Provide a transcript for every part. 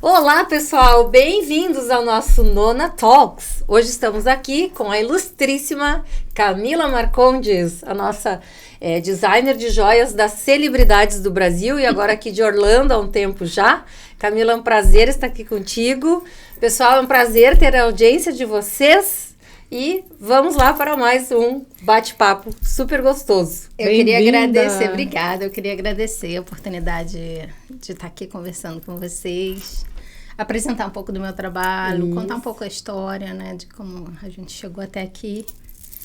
Olá, pessoal! Bem-vindos ao nosso Nona Talks. Hoje estamos aqui com a ilustríssima Camila Marcondes, a nossa designer de joias das celebridades do Brasil e agora aqui de Orlando há um tempo já. Camila, é um prazer estar aqui contigo. Pessoal, é um prazer ter a audiência de vocês e vamos lá para mais um bate-papo super gostoso. Eu queria agradecer, obrigada, eu queria agradecer a oportunidade de estar aqui conversando com vocês, apresentar um pouco do meu trabalho, contar um pouco a história, né, de como a gente chegou até aqui.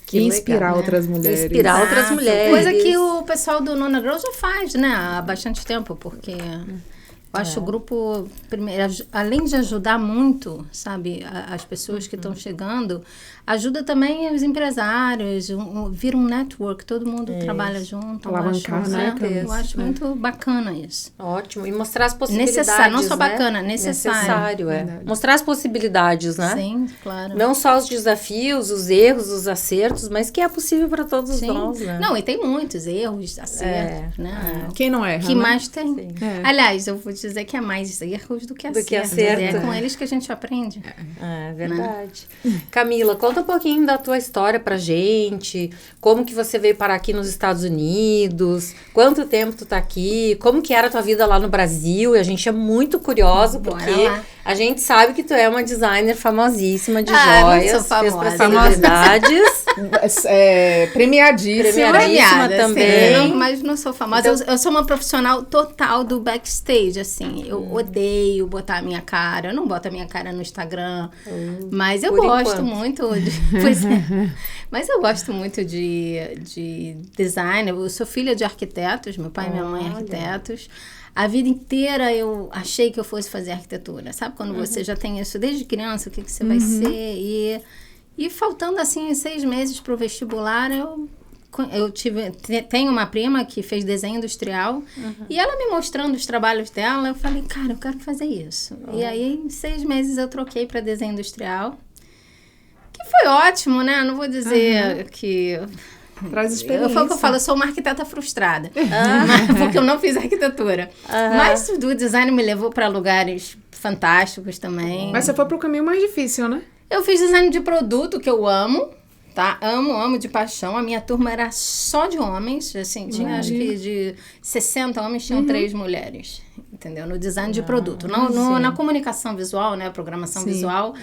Que inspirar legal, outras mulheres. Inspirar outras mulheres. Coisa que o pessoal do Nona Grow já faz, né, há bastante tempo, porque eu acho o grupo, primeiro, além de ajudar muito, sabe, as pessoas que estão chegando, ajuda também os empresários, vira um network, todo mundo trabalha junto. Alavancar, né? Eu acho muito bacana isso. Ótimo. E mostrar as possibilidades, necessário, não só né? bacana, necessário. Mostrar as possibilidades, né? Sim, claro. Não só os desafios, os erros, os acertos, mas que é possível para todos nós, né? Não, e tem muitos erros, acertos, né? Quem não erra, que né? mais tem. Aliás, eu vou dizer que é mais erros do que acertos. É com eles que a gente aprende. É verdade. Né? Camila, conta um pouquinho da tua história pra gente, como que você veio parar aqui nos Estados Unidos, quanto tempo tu tá aqui, como que era a tua vida lá no Brasil, e a gente é muito curiosa, porque a gente sabe que tu é uma designer famosíssima de joias, não sou famosa, fez pra celebridades. Premiadíssima também. Mas não sou famosa, então, eu sou uma profissional total do backstage, assim, eu odeio botar a minha cara, eu não boto a minha cara no Instagram, mas eu gosto muito pois é. Mas eu gosto muito de design. Eu sou filha de arquitetos, meu pai e minha mãe arquitetos. A vida inteira eu achei que eu fosse fazer arquitetura. Sabe quando você já tem isso desde criança, o que você vai ser? E faltando assim 6 meses para o vestibular, tenho uma prima que fez desenho industrial e ela me mostrando os trabalhos dela, eu falei, cara, eu quero fazer isso. E aí em 6 meses eu troquei para desenho industrial. Que foi ótimo, né? Não vou dizer que... Traz experiência. Foi o que eu falo, eu sou uma arquiteta frustrada. Porque eu não fiz arquitetura. Mas o design me levou para lugares fantásticos também. Mas você foi para o caminho mais difícil, né? Eu fiz design de produto, que eu amo. Tá? Amo de paixão. A minha turma era só de homens. Assim, tinha acho que de 60 homens, tinham 3 mulheres. Entendeu? No design de produto. Na comunicação visual, né? Programação visual,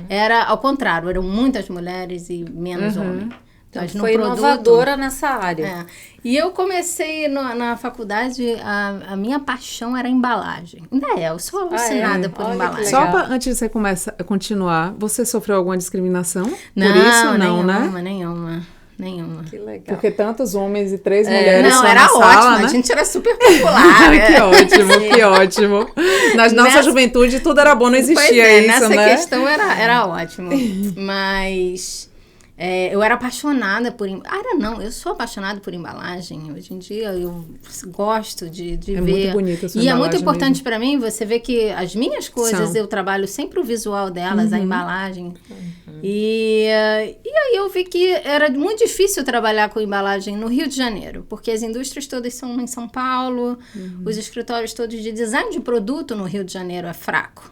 era ao contrário. Eram muitas mulheres e menos homens. Então, foi inovadora nessa área. E eu comecei na faculdade, a minha paixão era embalagem. Ainda eu sou alucinada por embalagem. Só antes de você continuar, você sofreu alguma discriminação? Não, por isso, não, nenhuma. Que legal. Porque tantos homens e 3 mulheres não, só era na sala, ótimo, né? A gente era super popular. Que ótimo. Na nossa juventude tudo era bom, não existia isso, nessa né? Nessa questão era ótimo. Mas... eu era apaixonada por... eu sou apaixonada por embalagem. Hoje em dia eu gosto de ver. É muito bonita a sua embalagem. E é muito importante para mim, você vê que as minhas coisas, eu trabalho sempre o visual delas, a embalagem. E aí eu vi que era muito difícil trabalhar com embalagem no Rio de Janeiro, porque as indústrias todas são em São Paulo, os escritórios todos de design de produto no Rio de Janeiro é fraco.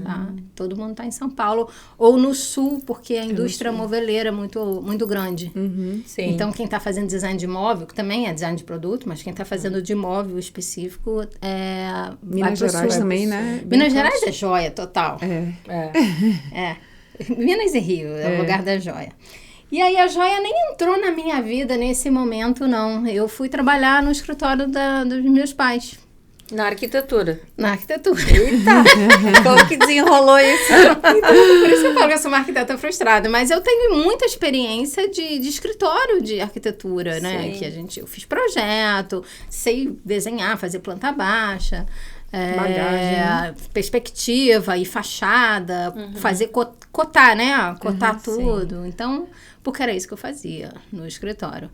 Tá? Todo mundo está em São Paulo ou no Sul, porque a indústria moveleira é muito grande. Então, quem está fazendo design de móvel, que também é design de produto, mas quem está fazendo de móvel específico é... Minas Gerais também, né? Minas Gerais é joia total. Minas e Rio é o lugar da joia. E aí a joia nem entrou na minha vida nesse momento, não. Eu fui trabalhar no escritório dos meus pais. Na arquitetura. Na arquitetura. Eita! Como que desenrolou isso? Então, por isso que eu falo que eu sou uma arquiteta frustrada. Mas eu tenho muita experiência de escritório de arquitetura, né? Que eu fiz projeto, sei desenhar, fazer planta baixa. Perspectiva e fachada, fazer cotar, né? Cotar tudo. Sim. Então, porque era isso que eu fazia no escritório.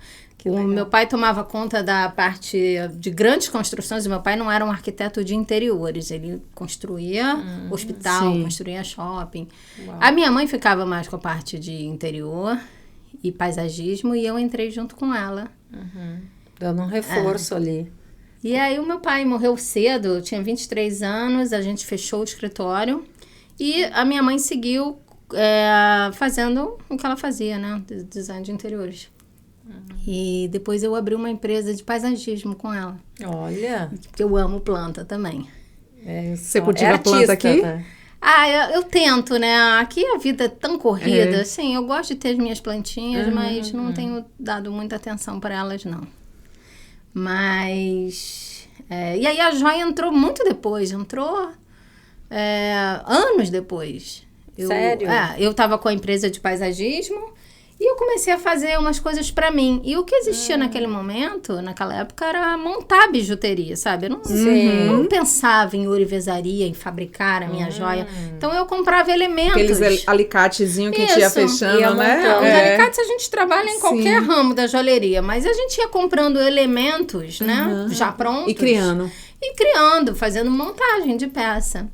Meu pai tomava conta da parte de grandes construções. O meu pai não era um arquiteto de interiores. Ele construía hospital, construía shopping. Uau. A minha mãe ficava mais com a parte de interior e paisagismo. E eu entrei junto com ela. Dando um reforço ali. E aí o meu pai morreu cedo, eu tinha 23 anos, a gente fechou o escritório e a minha mãe seguiu fazendo o que ela fazia, né? Design de interiores. E depois eu abri uma empresa de paisagismo com ela. Olha! Porque eu amo planta também. Você cultiva planta aqui? Né? Eu tento, né? Aqui a vida é tão corrida, assim, eu gosto de ter as minhas plantinhas, mas não tenho dado muita atenção para elas, não. Mas... e aí a joia entrou muito depois, anos depois. Sério? Eu tava com a empresa de paisagismo e eu comecei a fazer umas coisas pra mim. E o que existia naquele momento, naquela época, era montar bijuteria, sabe? Eu não pensava em ourivesaria, em fabricar a minha joia. Então eu comprava elementos. Aqueles alicatezinhos que ia fechando, né? Os alicates a gente trabalha em qualquer ramo da joalheria, mas a gente ia comprando elementos, né? Já prontos. E criando. Fazendo montagem de peça.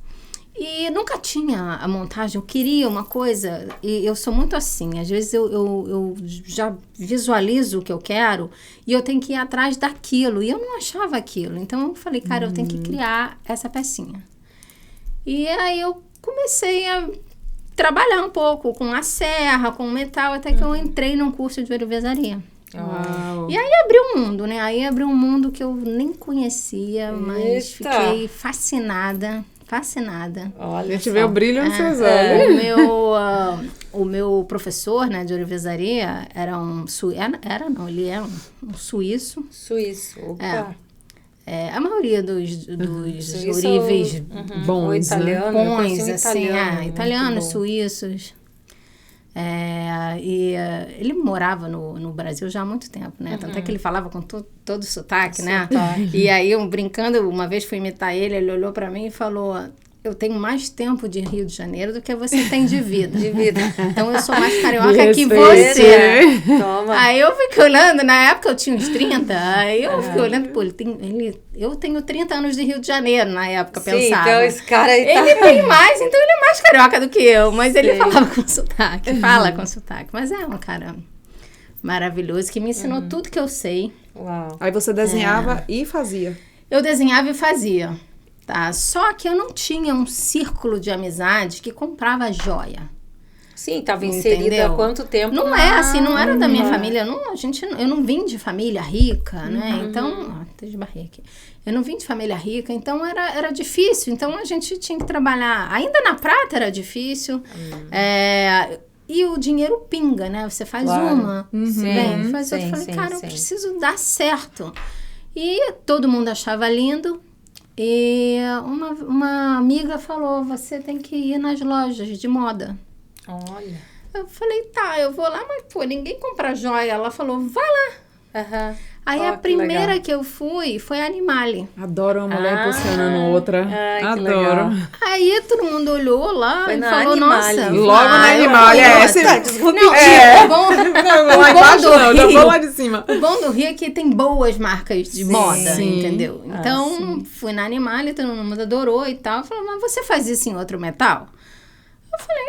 E nunca tinha a montagem, eu queria uma coisa, e eu sou muito assim, às vezes eu já visualizo o que eu quero e eu tenho que ir atrás daquilo, e eu não achava aquilo. Então eu falei, cara, eu tenho que criar essa pecinha. E aí eu comecei a trabalhar um pouco com a serra, com o metal, até que eu entrei num curso de ourivesaria. Uau. E aí abriu um mundo, né? Aí abriu um mundo que eu nem conhecia, mas fiquei fascinada. Olha, a gente vê o brilho nos seus olhos. O meu professor, né, de ourivesaria era um ele é um suíço. Opa. A maioria dos ourives bons, italianos, assim, italianos, suíços. E ele morava no Brasil já há muito tempo, né? Tanto é que ele falava com todo sotaque, né? E aí, eu brincando, uma vez fui imitar ele olhou pra mim e falou... Eu tenho mais tempo de Rio de Janeiro do que você tem de vida. Então, eu sou mais carioca que você. Toma. Aí eu fiquei olhando, na época eu tinha uns 30, aí eu fiquei olhando, pô, eu tenho 30 anos de Rio de Janeiro, na época, pensava. Então esse cara aí Ele tem mais, então ele é mais carioca do que eu, mas ele falava com sotaque, fala com sotaque. Mas é um cara maravilhoso, que me ensinou tudo que eu sei. Uau. Aí você desenhava e fazia. Eu desenhava e fazia. Tá? Só que eu não tinha um círculo de amizade que comprava joia. Sim, estava inserida há quanto tempo? Não não era da minha família. Eu não vim de família rica, né? Então, até esbarrei aqui. Eu não vim de família rica, então era difícil. Então, a gente tinha que trabalhar. Ainda na prata era difícil. E o dinheiro pinga, né? Você faz uma, faz outra. Eu falei, cara, eu preciso dar certo. E todo mundo achava lindo. E uma amiga falou, você tem que ir nas lojas de moda. Olha. Eu falei, tá, eu vou lá, mas pô, ninguém compra joia. Ela falou, vai lá. Aí a primeira que eu fui foi a Animale. Adoro uma mulher impulsionando outra. Adoro. Aí todo mundo olhou lá foi e falou, Animale. nossa. Logo na Animale. Não, lá de cima. O bom do Rio é que tem boas marcas de moda, entendeu? Ah, então, fui na Animale, todo mundo adorou e tal. Falou, mas você faz isso em outro metal? Eu falei,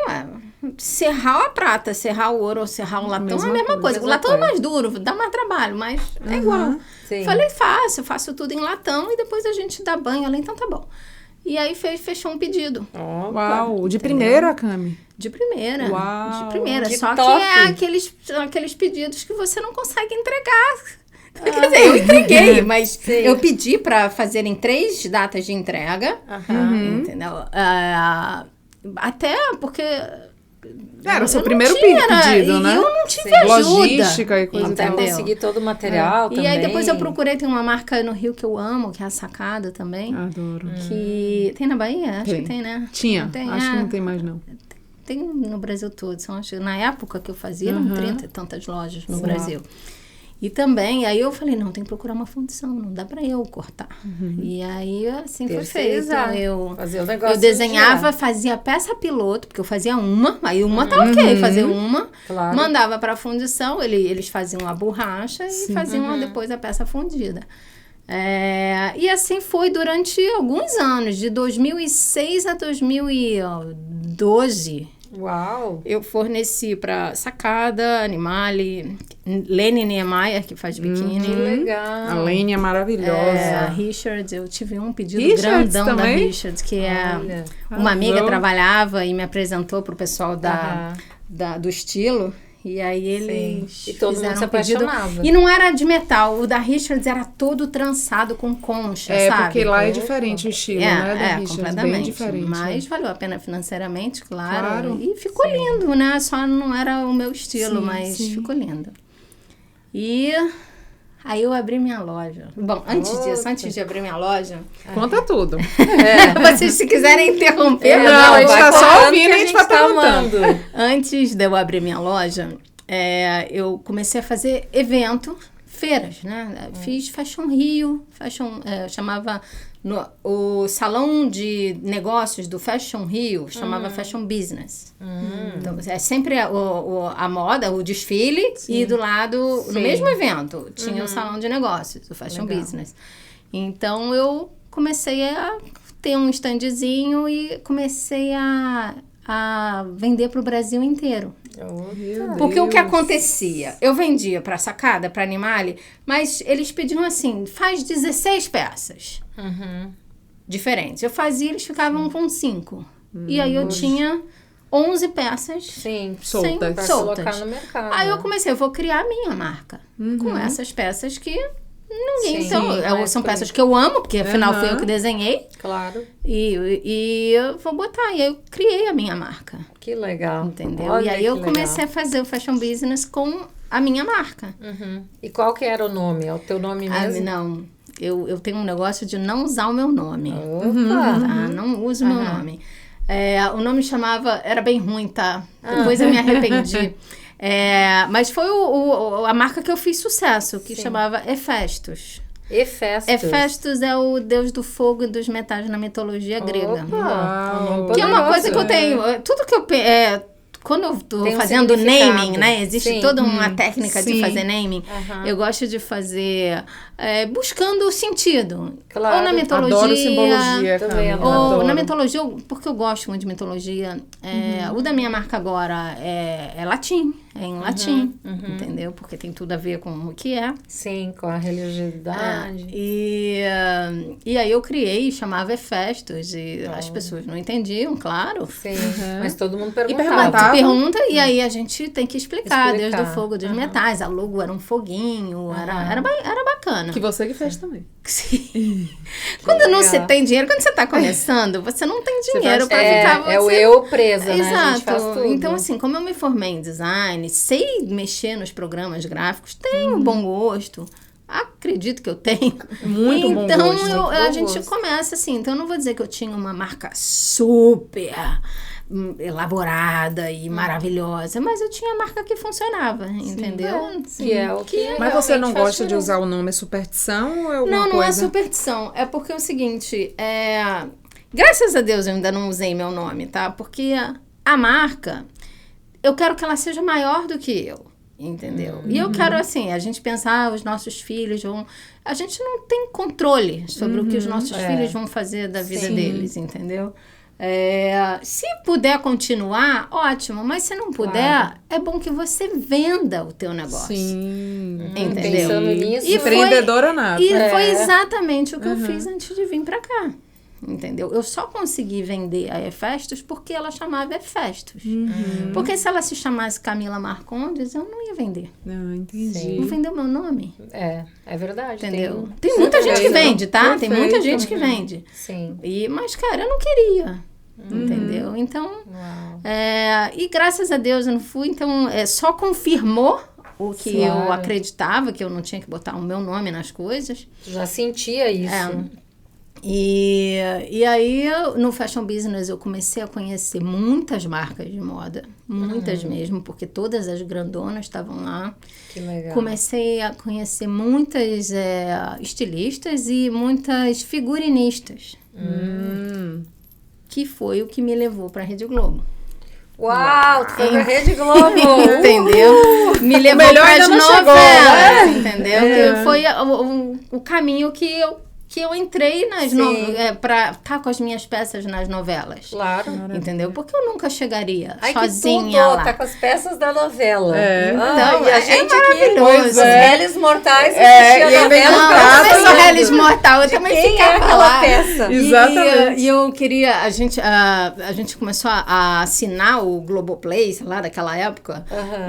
serrar a prata, serrar o ouro ou serrar um latão é a mesma coisa. O latão é mais duro, dá mais trabalho, mas é igual. Sim. Falei, faço tudo em latão e depois a gente dá banho ali, então tá bom. E aí fechou um pedido. Uau, de primeira, Cami? De primeira. Uau, de primeira. Só top. Que é aqueles pedidos que você não consegue entregar. Quer dizer, eu entreguei, mas eu pedi para fazerem 3 datas de entrega. Entendeu? Até porque... Era o seu primeiro pedido, né? E eu não tive ajuda. Logística e coisa até conseguir todo o material também. E aí depois eu procurei, tem uma marca no Rio que eu amo, que é a Sacada também. Adoro. Que tem na Bahia? Acho que tem, né? Tinha, tem, acho que não tem mais não. Tem no Brasil todo. Na época que eu fazia, eram 30 e tantas lojas no Brasil. E também, aí eu falei, não, tem que procurar uma fundição, não dá pra eu cortar. E aí, assim, foi feito. Eu desenhava, fazia peça piloto, porque eu fazia uma, aí uma tá ok, fazer uma, mandava pra fundição, eles faziam a borracha e faziam depois a peça fundida. E assim foi durante alguns anos, de 2006 a 2012, Uau! Eu forneci para Sacada, Animale, Lene Niemeyer, que faz biquíni. Que legal! A Lene é maravilhosa. A Richards, eu tive um pedido Richards grandão também? da Richards, que Olha. uma amiga Arrasou. trabalhava e me apresentou pro pessoal do estilo. E aí eles E todo mundo fizeram se um pedido. apaixonava. E não era de metal, o da Richards era todo trançado com concha, sabe? Porque lá é diferente o estilo, né? Da Richards, completamente. bem diferente. Mas valeu a pena financeiramente, claro. Claro. E ficou lindo, né? Só não era o meu estilo, Sim, mas sim. ficou lindo. E aí eu abri minha loja. Bom, antes de abrir minha loja, Conta tudo. vocês se quiserem interromper, Não, a gente vai tá só falando ouvindo que e a gente vai perguntando. amando. antes de eu abrir minha loja, eu comecei a fazer evento, feiras, né? Fiz Fashion Rio, chamava o salão de negócios do Fashion Rio, chamava Fashion Business. Então, é sempre a moda, o desfile, e do lado, no mesmo evento, tinha o salão de negócios, o Fashion Business. Então, eu comecei a ter um standzinho e comecei a vender para o Brasil inteiro. Porque o que acontecia? Eu vendia para Sacada, para Animale, mas eles pediam assim, faz 16 peças diferentes. Eu fazia, eles ficavam com 5. E aí eu tinha 11 peças Soltas. Pra soltas. colocar no mercado. Aí eu comecei, eu vou criar a minha marca com essas peças que ninguém... Sim. Então, são peças que eu amo, porque afinal fui eu que desenhei. Claro. E eu vou botar. E aí eu criei a minha marca. Que legal. Entendeu? Olha e aí que eu legal. comecei a fazer o Fashion Business com a minha marca. E qual que era o nome? É o teu nome mesmo? Não, eu tenho um negócio de não usar o meu nome. Opa! Tá? Não uso o meu nome. O nome chamava... Era bem ruim, tá? Depois eu me arrependi. Mas foi a marca que eu fiz sucesso, que chamava Hefestos. Hefestos. Hefestos é o deus do fogo e dos metais na mitologia grega. Uau! Que é uma coisa que eu tenho. Tudo que eu... quando eu tô Tem um fazendo significado. naming, né? Existe Sim. toda uma técnica de Sim. fazer naming. Eu gosto de fazer buscando o sentido. Claro. Ou na mitologia. Adoro simbologia, Também Camila. Ou Adoro. na mitologia, porque eu gosto muito de mitologia. O da minha marca agora é latim. É em latim. Entendeu? Porque tem tudo a ver com o que é. Sim, com a religiosidade. E aí eu criei, chamava Hefestos. E as pessoas não entendiam, claro. Sim, mas todo mundo perguntava. Tu pergunta e aí a gente tem que explicar. Explicar. Desde o fogo dos metais. A logo era um foguinho. Era bacana. Que você que fez também. Sim. Quando não se tem dinheiro, quando você tá começando, você não tem dinheiro pra ficar... É o eu presa, né? A gente Exato. faz tudo. Então, assim, como eu me formei em design, sei mexer nos programas gráficos, tenho bom gosto, acredito que eu tenho. Muito bom então, gosto. a gente começa assim. Então, eu não vou dizer que eu tinha uma marca super elaborada e maravilhosa, mas eu tinha a marca que funcionava, entendeu? Que é o que Mas você não realmente faz gosta de diferença. usar o nome superstição ou é alguma Não coisa? é superstição. É porque é o seguinte, graças a Deus eu ainda não usei meu nome, tá? Porque a marca, eu quero que ela seja maior do que eu, entendeu? E eu quero, assim, a gente pensar, os nossos filhos vão... A gente não tem controle sobre o que os nossos filhos vão fazer da vida deles, entendeu? Se puder continuar, ótimo. Mas se não puder, é bom que você venda o teu negócio. Sim. Entendeu? Pensando nisso, E foi- Empreendedora nada. E foi exatamente o que eu fiz antes de vir pra cá. Entendeu? Eu só consegui vender a Hefestos porque ela chamava Hefestos. Porque se ela se chamasse Camila Marcondes, eu não ia vender. Ah, entendi. Não vendeu meu nome. É verdade. Entendeu? Tem muita gente que vende, tá? Tem muita gente que vende. Sim. Mas, cara, eu não queria. Entendeu? Então, Uau. e graças a Deus eu não fui. Então, só confirmou o que Claro. eu acreditava, que eu não tinha que botar o meu nome nas coisas. Já sentia isso. E aí, no Fashion Business, eu comecei a conhecer muitas marcas de moda. Muitas mesmo, porque todas as grandonas estavam lá. Que legal. Comecei a conhecer muitas estilistas e muitas figurinistas. Que foi o que me levou para a Rede Globo. Uau, tu foi pra Rede Globo. Entendeu? Me levou melhor para as ainda não chegou, novelas, né? entendeu? Que foi o caminho que porque eu entrei pra estar com as minhas peças nas novelas. Claro. Entendeu? Porque eu nunca chegaria Ai, sozinha que tudo, lá. Tá com as peças da novela. Então, e a gente maravilhoso. aqui, os réis mortais, e assistia a é bem novela. lembrado, Eu sou Reles Mortal, eu também Quem é ficava aquela lá. peça? Exatamente. E eu queria, a gente começou a assinar o Globoplay, sei lá, daquela época.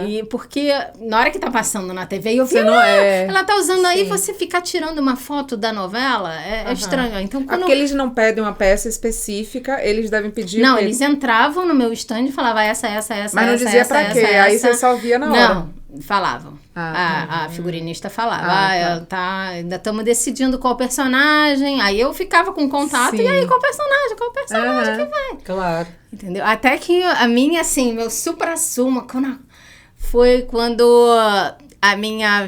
E porque na hora que tá passando na TV, eu vi, ela tá usando aí, você ficar tirando uma foto da novela, é estranho. Então, Porque eles não pedem uma peça específica, eles devem pedir... Não, eles entravam no meu stand e falavam essa. Mas não dizia pra quê? Aí você só via na hora. Não, falavam. A figurinista falava, ainda estamos decidindo qual personagem. Aí eu ficava com contato, e aí qual personagem que vai? Claro. Entendeu? Até que a minha, assim, meu supra-sumo foi quando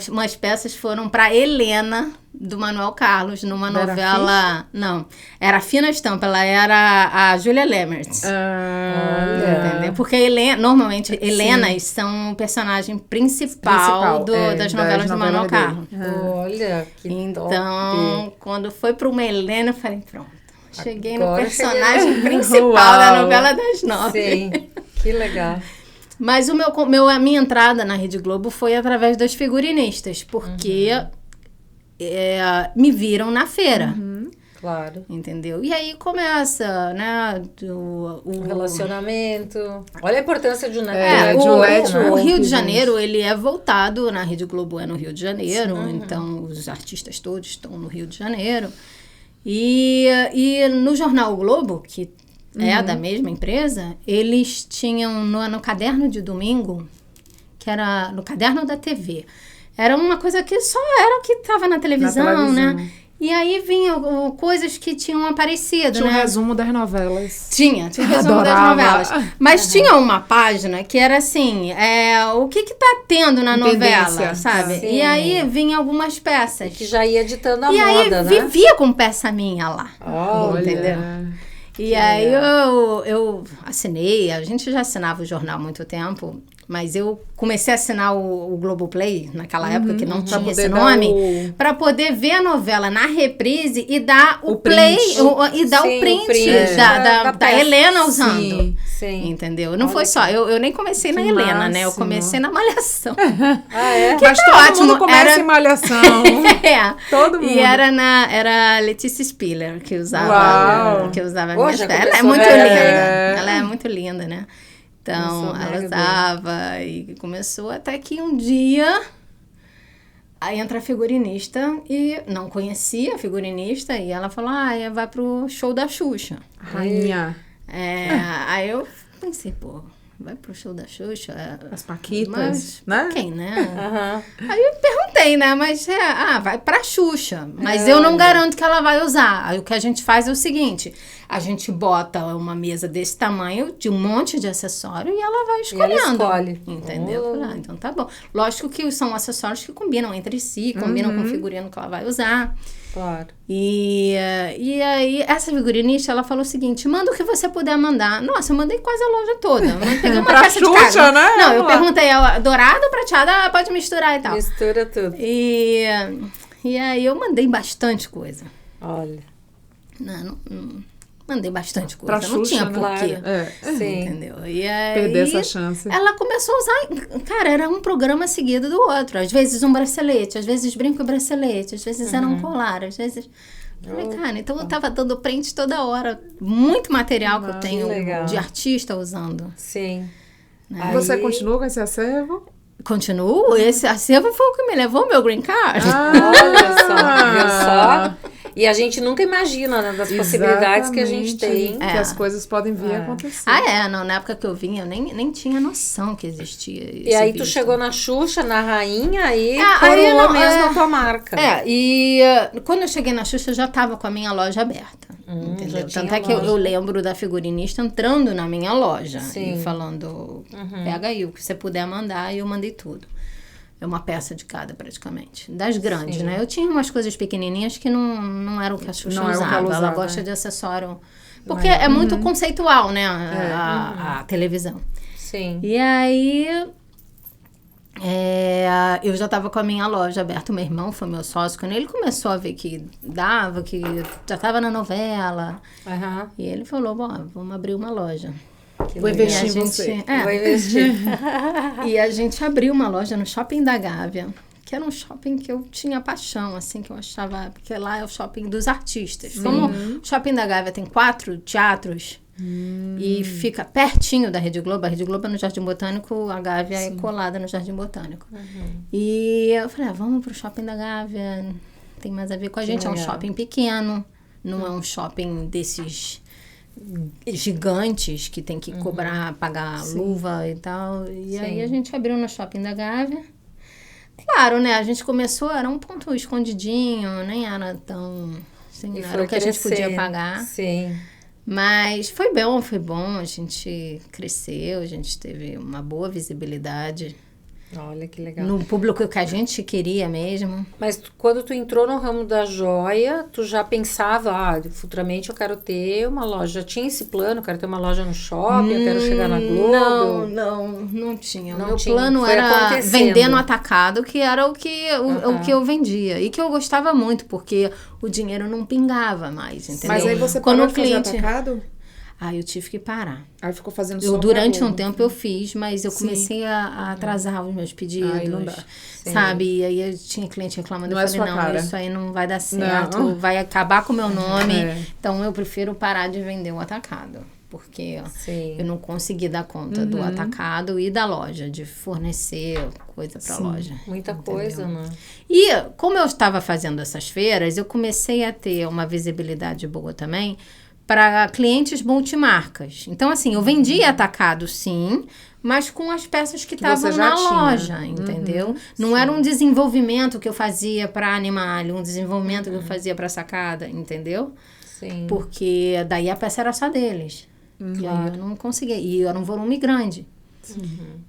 umas peças foram pra Helena, do Manuel Carlos, numa novela... Não, era Fina Estampa, ela era a Júlia Lemertz. Entendeu? Porque normalmente, Helenas são o personagem principal das novelas do Manuel Carlos. Olha, que Então, quando foi pra uma Helena, eu falei, pronto. Cheguei no personagem principal da novela das 9. Sim, que legal. Mas a minha entrada na Rede Globo foi através das figurinistas, porque me viram na feira. Claro. Entendeu? E aí começa, né, o relacionamento. Olha a importância de um o Rio de Janeiro, ele é voltado, na Rede Globo é no Rio de Janeiro, então os artistas todos estão no Rio de Janeiro. E no jornal O Globo, que é da mesma empresa, eles tinham no caderno de domingo, que era no caderno da TV, era uma coisa que só era o que estava na televisão, né? E aí vinham coisas que tinham aparecido, tinha né? um resumo das novelas. Tinha um resumo das novelas. Mas tinha uma página que era assim, o que tá tendo na novela, sabe? Sim. E aí vinha algumas peças. Que já ia editando a moda, né? E aí vivia com peça minha lá. Entendeu? E aí eu assinei, a gente já assinava o jornal há muito tempo, mas eu comecei a assinar o Globoplay naquela época, que não tinha esse nome, para poder ver a novela na reprise e dar o play, e dar o print da Helena usando. Sim. Entendeu? Não foi só, eu nem comecei na Helena, né? Eu comecei na Malhação. Mas todo mundo começa em Malhação. Todo mundo. E era Letícia Spiller que usava minhas peças. Ela é muito linda. Ela é muito linda, né? Então, ela usava e começou até que um dia aí entra a figurinista e não conhecia a figurinista e ela falou, vai pro show da Xuxa. Rainha. Aí eu pensei, vai pro show da Xuxa? As Paquitas, mas né? Quem, né? Aí eu perguntei, né? Mas vai pra Xuxa. Mas eu não garanto que ela vai usar. Aí o que a gente faz é o seguinte, a gente bota uma mesa desse tamanho, de um monte de acessório, e ela vai escolhendo. E ela escolhe. Entendeu? Falei, então tá bom. Lógico que são acessórios que combinam entre si, combinam com o figurino que ela vai usar. Claro. E aí, essa figurinista, ela falou o seguinte, manda o que você puder mandar. Nossa, eu mandei quase a loja toda. Eu peguei uma peça de casa. Né? Não, eu perguntei, dourado ou prateado? Pode misturar e tal. Mistura tudo. E aí eu mandei bastante coisa. Olha. Não mandei bastante coisa. Pra não Xuxa, tinha porquê. Sim. Entendeu? E aí, perder essa chance. Ela começou a usar... Cara, era um programa seguido do outro. Às vezes um bracelete, às vezes brinco e bracelete, às vezes era um colar, às vezes... Falei, cara, então eu tava dando print toda hora. Muito material que eu tenho de artista usando. Sim. Né? Você continua com esse acervo? Continuo. Esse acervo foi o que me levou ao meu green card. Olha só, viu só? E a gente nunca imagina, né, das possibilidades que a gente tem. Que as coisas podem vir a acontecer. Não, na época que eu vim, eu nem tinha noção que existia esse E aí visto. tu chegou na Xuxa, na Rainha, e coroou mesmo a tua marca. E quando eu cheguei na Xuxa, eu já tava com a minha loja aberta. Entendeu? Tanto é que eu lembro da figurinista entrando na minha loja e falando, pega aí o que você puder mandar, e eu mandei tudo. É uma peça de cada, praticamente. Das grandes, né? Eu tinha umas coisas pequenininhas que não eram o que a Xuxa usava. Ela gosta de acessório. Porque é muito conceitual, né? A televisão. Sim. E aí... eu já estava com a minha loja aberta. O meu irmão foi meu sócio. Quando ele começou a ver que dava, que já estava na novela, e ele falou, bom, vamos abrir uma loja. Vou investir em você. Vou investir. E a gente abriu uma loja no Shopping da Gávea, que era um shopping que eu tinha paixão, assim, que eu achava... Porque lá é o shopping dos artistas. Como o Shopping da Gávea tem 4 teatros e fica pertinho da Rede Globo. A Rede Globo é no Jardim Botânico, a Gávea é colada no Jardim Botânico. E eu falei, vamos pro Shopping da Gávea, tem mais a ver com a gente. É um shopping pequeno, não é um shopping desses... gigantes que tem que cobrar, pagar luva e tal. E aí a gente abriu no Shopping da Gávea. Claro, né? A gente começou, era um ponto escondidinho, nem era tão... Assim, não era o que a gente podia pagar. Sim. Mas foi bom. A gente cresceu, a gente teve uma boa visibilidade. Olha que legal. No público que a gente queria mesmo. Mas quando tu entrou no ramo da joia, tu já pensava, futuramente eu quero ter uma loja. Já tinha esse plano, eu quero ter uma loja no shopping, eu quero chegar na Globo? Não tinha. Não Meu tinha. plano Foi era acontecendo. vender no atacado, que era o que eu vendia. E que eu gostava muito, porque o dinheiro não pingava mais, entendeu? Mas aí você parou de fazer atacado? Eu tive que parar. Aí ficou fazendo só durante um tempo eu fiz, mas eu comecei a atrasar os meus pedidos. Aí não dá. Sabe? E aí eu tinha cliente reclamando. Não Eu é falei, sua cara. Isso aí não vai dar certo. Não. Vai acabar com o meu nome. Então eu prefiro parar de vender o atacado. Porque eu não consegui dar conta do atacado e da loja, de fornecer coisa para a loja. Muita coisa, né? E como eu estava fazendo essas feiras, eu comecei a ter uma visibilidade boa também para clientes multimarcas. Então, assim, eu vendia atacado, sim, mas com as peças que estavam na loja, entendeu? Não era um desenvolvimento que eu fazia para Animale, um desenvolvimento que eu fazia para Sacada, entendeu? Sim. Porque daí a peça era só deles. E aí eu não conseguia. E era um volume grande.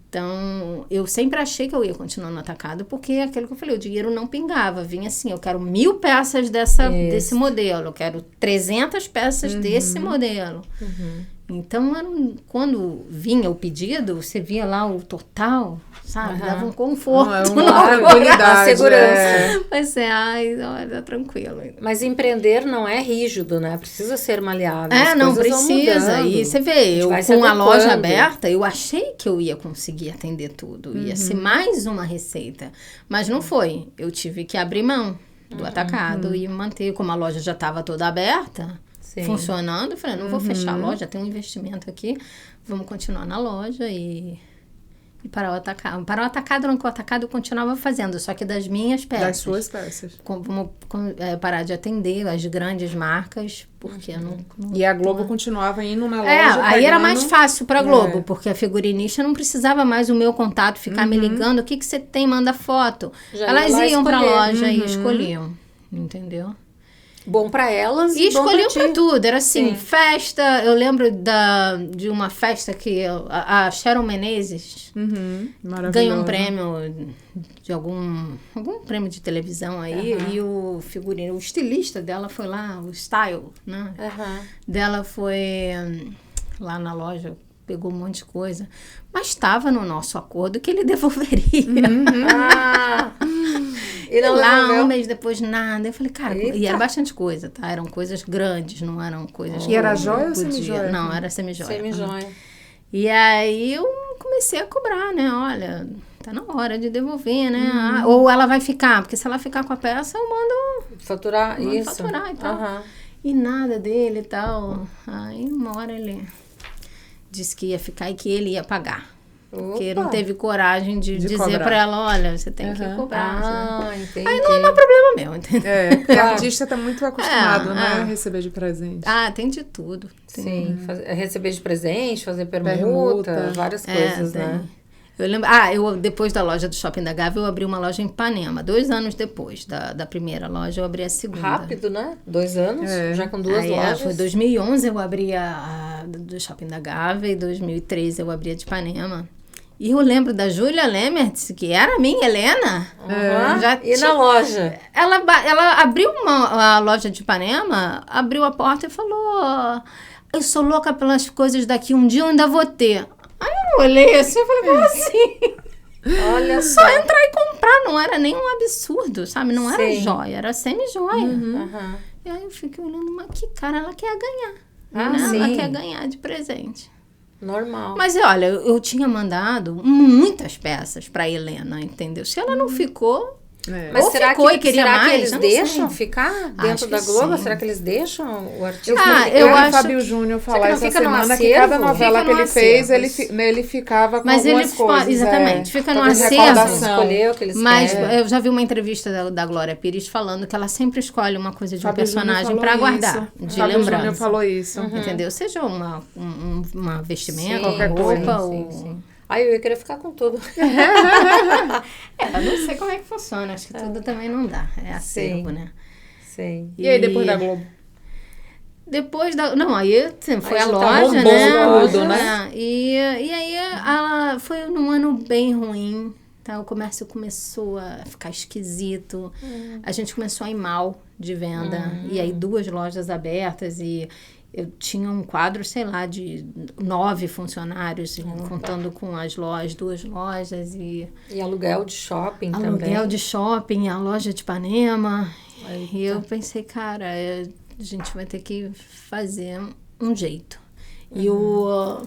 Então, eu sempre achei que eu ia continuar no atacado, porque é aquilo que eu falei, o dinheiro não pingava. Vinha assim, eu quero 1000 peças desse modelo, eu quero 300 peças desse modelo. Então, quando vinha o pedido, você via lá o total, sabe? Dava um conforto. Uma tranquilidade. A segurança. Mas olha, tranquilo. Mas empreender não é rígido, né? Precisa ser maleável. Não precisa. E você vê, eu com a loja aberta, eu achei que eu ia conseguir atender tudo. Ia ser mais uma receita. Mas não foi. Eu tive que abrir mão do atacado e manter. Como a loja já estava toda aberta, funcionando, eu falei, não vou fechar a loja, tem um investimento aqui, vamos continuar na loja e parar o atacado. Parar o atacado não, que o atacado eu continuava fazendo, só que das minhas peças. Das suas peças. Vamos parar de atender as grandes marcas, porque não E a Globo continuava indo na loja aí era mais fácil pra Globo, porque a figurinista não precisava mais o meu contato, ficar me ligando, o que você tem, manda foto. Elas iam pra loja e escolhiam, entendeu? Bom pra elas e escolhiam pra tudo. Era assim, festa. Eu lembro de uma festa que a Sharon Menezes ganhou um prêmio de algum prêmio de televisão aí. E o figurino, o estilista dela foi lá, o style, né? Dela foi lá na loja, pegou um monte de coisa. Mas estava no nosso acordo que ele devolveria. E não lá, devolveu? um mês depois, nada. Eu falei, cara, e era bastante coisa, tá? Eram coisas grandes, não eram coisas... E era joia ou semi-joia? Não, era semi-joia. Semi-joia. E aí eu comecei a cobrar, né? Olha, tá na hora de devolver, né? Ou ela vai ficar, porque se ela ficar com a peça, eu mando faturar isso. Faturar e tal. E nada dele e tal. Aí uma hora ele disse que ia ficar e que ele ia pagar. Porque não teve coragem de dizer cobrar pra ela, olha, você tem que cobrar. Entendi. Aí não é problema meu, entendeu? Porque o artista tá muito acostumado, né? A receber de presente. Tem de tudo. Sim, receber de presente, fazer permuta. Várias coisas, né? Eu lembro, depois da loja do Shopping da Gávea, eu abri uma loja em Ipanema. 2 anos depois da primeira loja, eu abri a segunda. Rápido, né? 2 anos, já com 2 lojas. Foi 2011 eu abri a do Shopping da Gávea e 2013 eu abri a de Ipanema. E eu lembro da Júlia Lemertz, que era a minha Helena. E na loja? Ela abriu a loja de Ipanema, abriu a porta e falou, eu sou louca pelas coisas daqui, um dia eu ainda vou ter. Aí eu olhei assim e falei, como assim? Olha só entrar e comprar, não era nem um absurdo, sabe? Não era joia, era semi-joia. E aí eu fiquei olhando, mas que cara, ela quer ganhar. Né? Ela quer ganhar de presente. Normal. Mas olha, eu tinha mandado muitas peças pra Helena, entendeu? Se ela não ficou... Mas será que eles eu deixam ficar dentro da Globo? Será que eles deixam o artista? Eu acho que o Fábio Júnior falou essa semana que cada novela que ele fez, ele ficava com algumas coisas. Exatamente, fica no acervo. Escolher o que eles mas querem. eu já vi uma entrevista da Glória Pires falando que ela sempre escolhe uma coisa de um personagem pra guardar, de Fábio lembrança. Júnior falou isso. Entendeu? Seja uma vestimenta, qualquer roupa ou... Aí eu ia querer ficar com tudo. Eu não sei como é que funciona. Acho que tudo também não dá. É acervo, né? Sim. E aí, depois da Globo? Depois da... Não, aí foi a loja, né? E aí foi num ano bem ruim. Tá? O comércio começou a ficar esquisito. A gente começou a ir mal de venda. E aí 2 lojas abertas e... Eu tinha um quadro, sei lá, de 9 funcionários, contando com as lojas, 2 lojas e... E aluguel de shopping também. Aluguel de shopping, a loja de Ipanema. E eu pensei, cara, a gente vai ter que fazer um jeito. E eu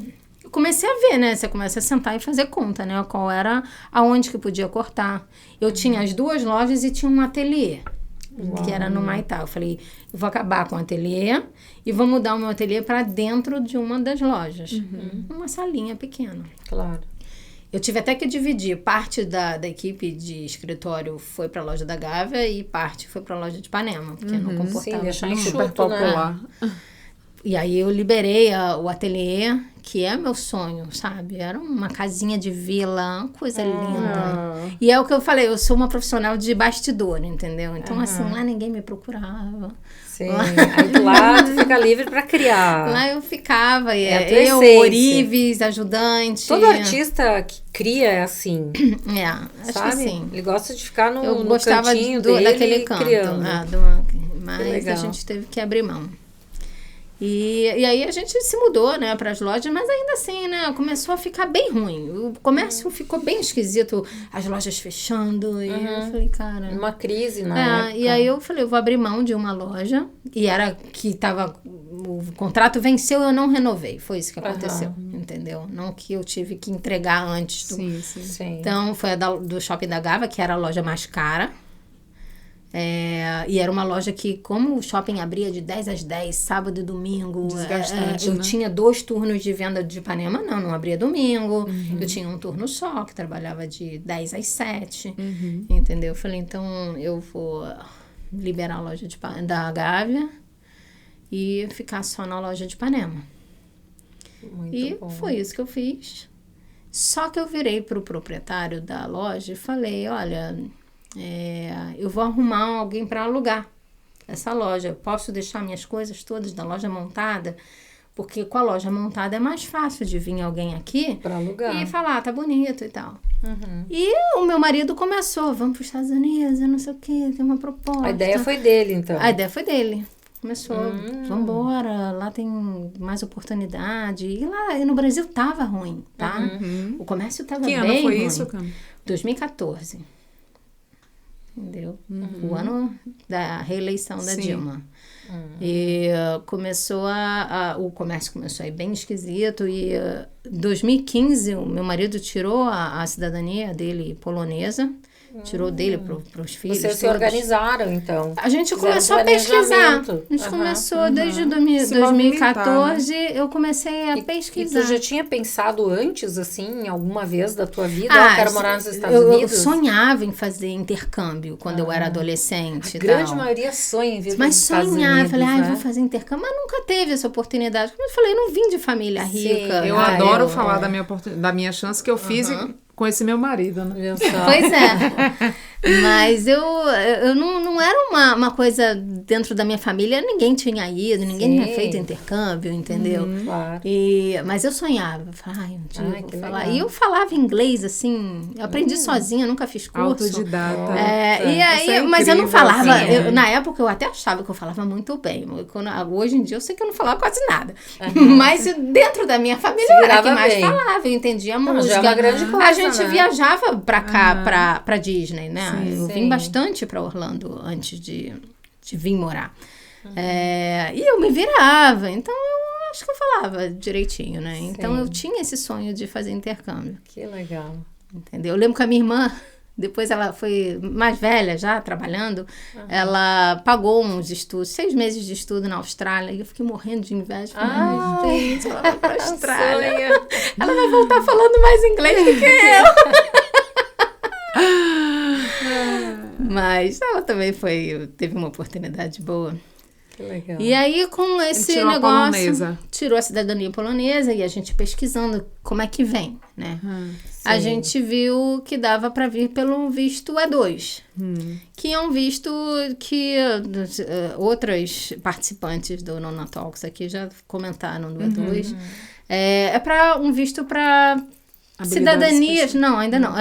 comecei a ver, né? Você começa a sentar e fazer conta, né? Qual era, aonde que podia cortar. Eu tinha as 2 lojas e tinha um ateliê. Que era no Maitá. Eu falei, eu vou acabar com o ateliê e vou mudar o meu ateliê para dentro de uma das lojas. Uma salinha pequena. Claro. Eu tive até que dividir. Parte da equipe de escritório foi para a loja da Gávea e parte foi para a loja de Ipanema, porque não comportava deixar todo mundo. super popular. E aí eu liberei o ateliê, que é meu sonho, sabe? Era uma casinha de vila, uma coisa linda. E é o que eu falei, eu sou uma profissional de bastidor, entendeu? Então, assim, lá ninguém me procurava. Sim, aí lá tu fica livre pra criar. Lá eu ficava, eu, Orives, ajudante. Todo artista que cria é assim. Acho sabe? que sim. Ele gosta de ficar no eu gostava cantinho dele daquele canto. Criando. Mas a gente teve que abrir mão. E aí a gente se mudou, né, para as lojas, mas ainda assim, né, começou a ficar bem ruim. O comércio ficou bem esquisito, as lojas fechando, e eu falei, cara... Uma crise na época. E aí eu falei, eu vou abrir mão de uma loja, e era que tava... O contrato venceu, eu não renovei. Foi isso que aconteceu, entendeu? Não que eu tive que entregar antes do... Sim. Então, foi a do Shopping da Gávea, que era a loja mais cara. E era uma loja que, como o shopping abria de 10 às 10, sábado e domingo, eu tinha 2 turnos de venda de Ipanema, não abria domingo. Eu tinha um turno só, que trabalhava de 10 às 7, entendeu? Eu falei, então eu vou liberar a loja da Gávea e ficar só na loja de Ipanema. Muito bom. Foi isso que eu fiz. Só que eu virei para o proprietário da loja e falei, olha... eu vou arrumar alguém para alugar essa loja. Eu posso deixar minhas coisas todas da loja montada, porque com a loja montada é mais fácil de vir alguém aqui para alugar e falar, tá bonito e tal. E o meu marido começou, vamos para os Estados Unidos, eu não sei o que, tem uma proposta. A ideia foi dele, então? A ideia foi dele. Começou, vamos embora, lá tem mais oportunidade. E lá no Brasil tava ruim, tá? O comércio tava bem ruim. Que ano foi isso, Cami? 2014. Entendeu? O ano da reeleição da Dilma. E começou o comércio começou a ir bem esquisito. E em 2015, o meu marido tirou a cidadania dele polonesa. Tirou dele para os filhos. Vocês se organizaram, então? A gente começou a pesquisar. A gente começou desde 2014, eu comecei a pesquisar. E tu já tinha pensado antes, assim, alguma vez da tua vida? Eu quero morar nos Estados Unidos? Eu sonhava em fazer intercâmbio quando eu era adolescente. A grande maioria sonha em vir nos Estados Unidos. Mas sonhava, falei, vou fazer intercâmbio. Mas nunca teve essa oportunidade. Como eu falei, eu não vim de família rica. Eu adoro falar da minha chance que eu fiz com esse meu marido, né? Pois é. Mas eu não era uma coisa dentro da minha família, ninguém tinha ido, ninguém tinha feito intercâmbio, entendeu? Claro. Mas eu sonhava, um dia eu vou falar. Legal. E eu falava inglês, assim, eu aprendi sozinha, nunca fiz curso. Autodidata. E aí, mas eu não falava, na época eu até achava que eu falava muito bem. Hoje em dia eu sei que eu não falava quase nada. Mas dentro da minha família eu era a que mais falava, eu entendia a música. Já é uma grande coisa. gente viajava pra cá, pra Disney, né? Eu vim bastante pra Orlando antes de vir morar. E eu me virava, então eu acho que eu falava direitinho, né? Então eu tinha esse sonho de fazer intercâmbio. Que legal. Entendeu? Eu lembro que a minha irmã, depois ela foi mais velha já, trabalhando, ela pagou uns estudos, 6 meses de estudo na Austrália, e eu fiquei morrendo de inveja. Falei, gente, ela vai pra Austrália. Ela vai voltar falando mais inglês do que eu. Mas ela também teve uma oportunidade boa. Que legal. E aí, com esse negócio, tirou a cidadania polonesa, e a gente pesquisando como é que vem, né? A gente viu que dava para vir pelo visto E2, que é um visto que outras participantes do Nona Talks aqui já comentaram do E2. É para um visto para cidadanias, não, ainda não.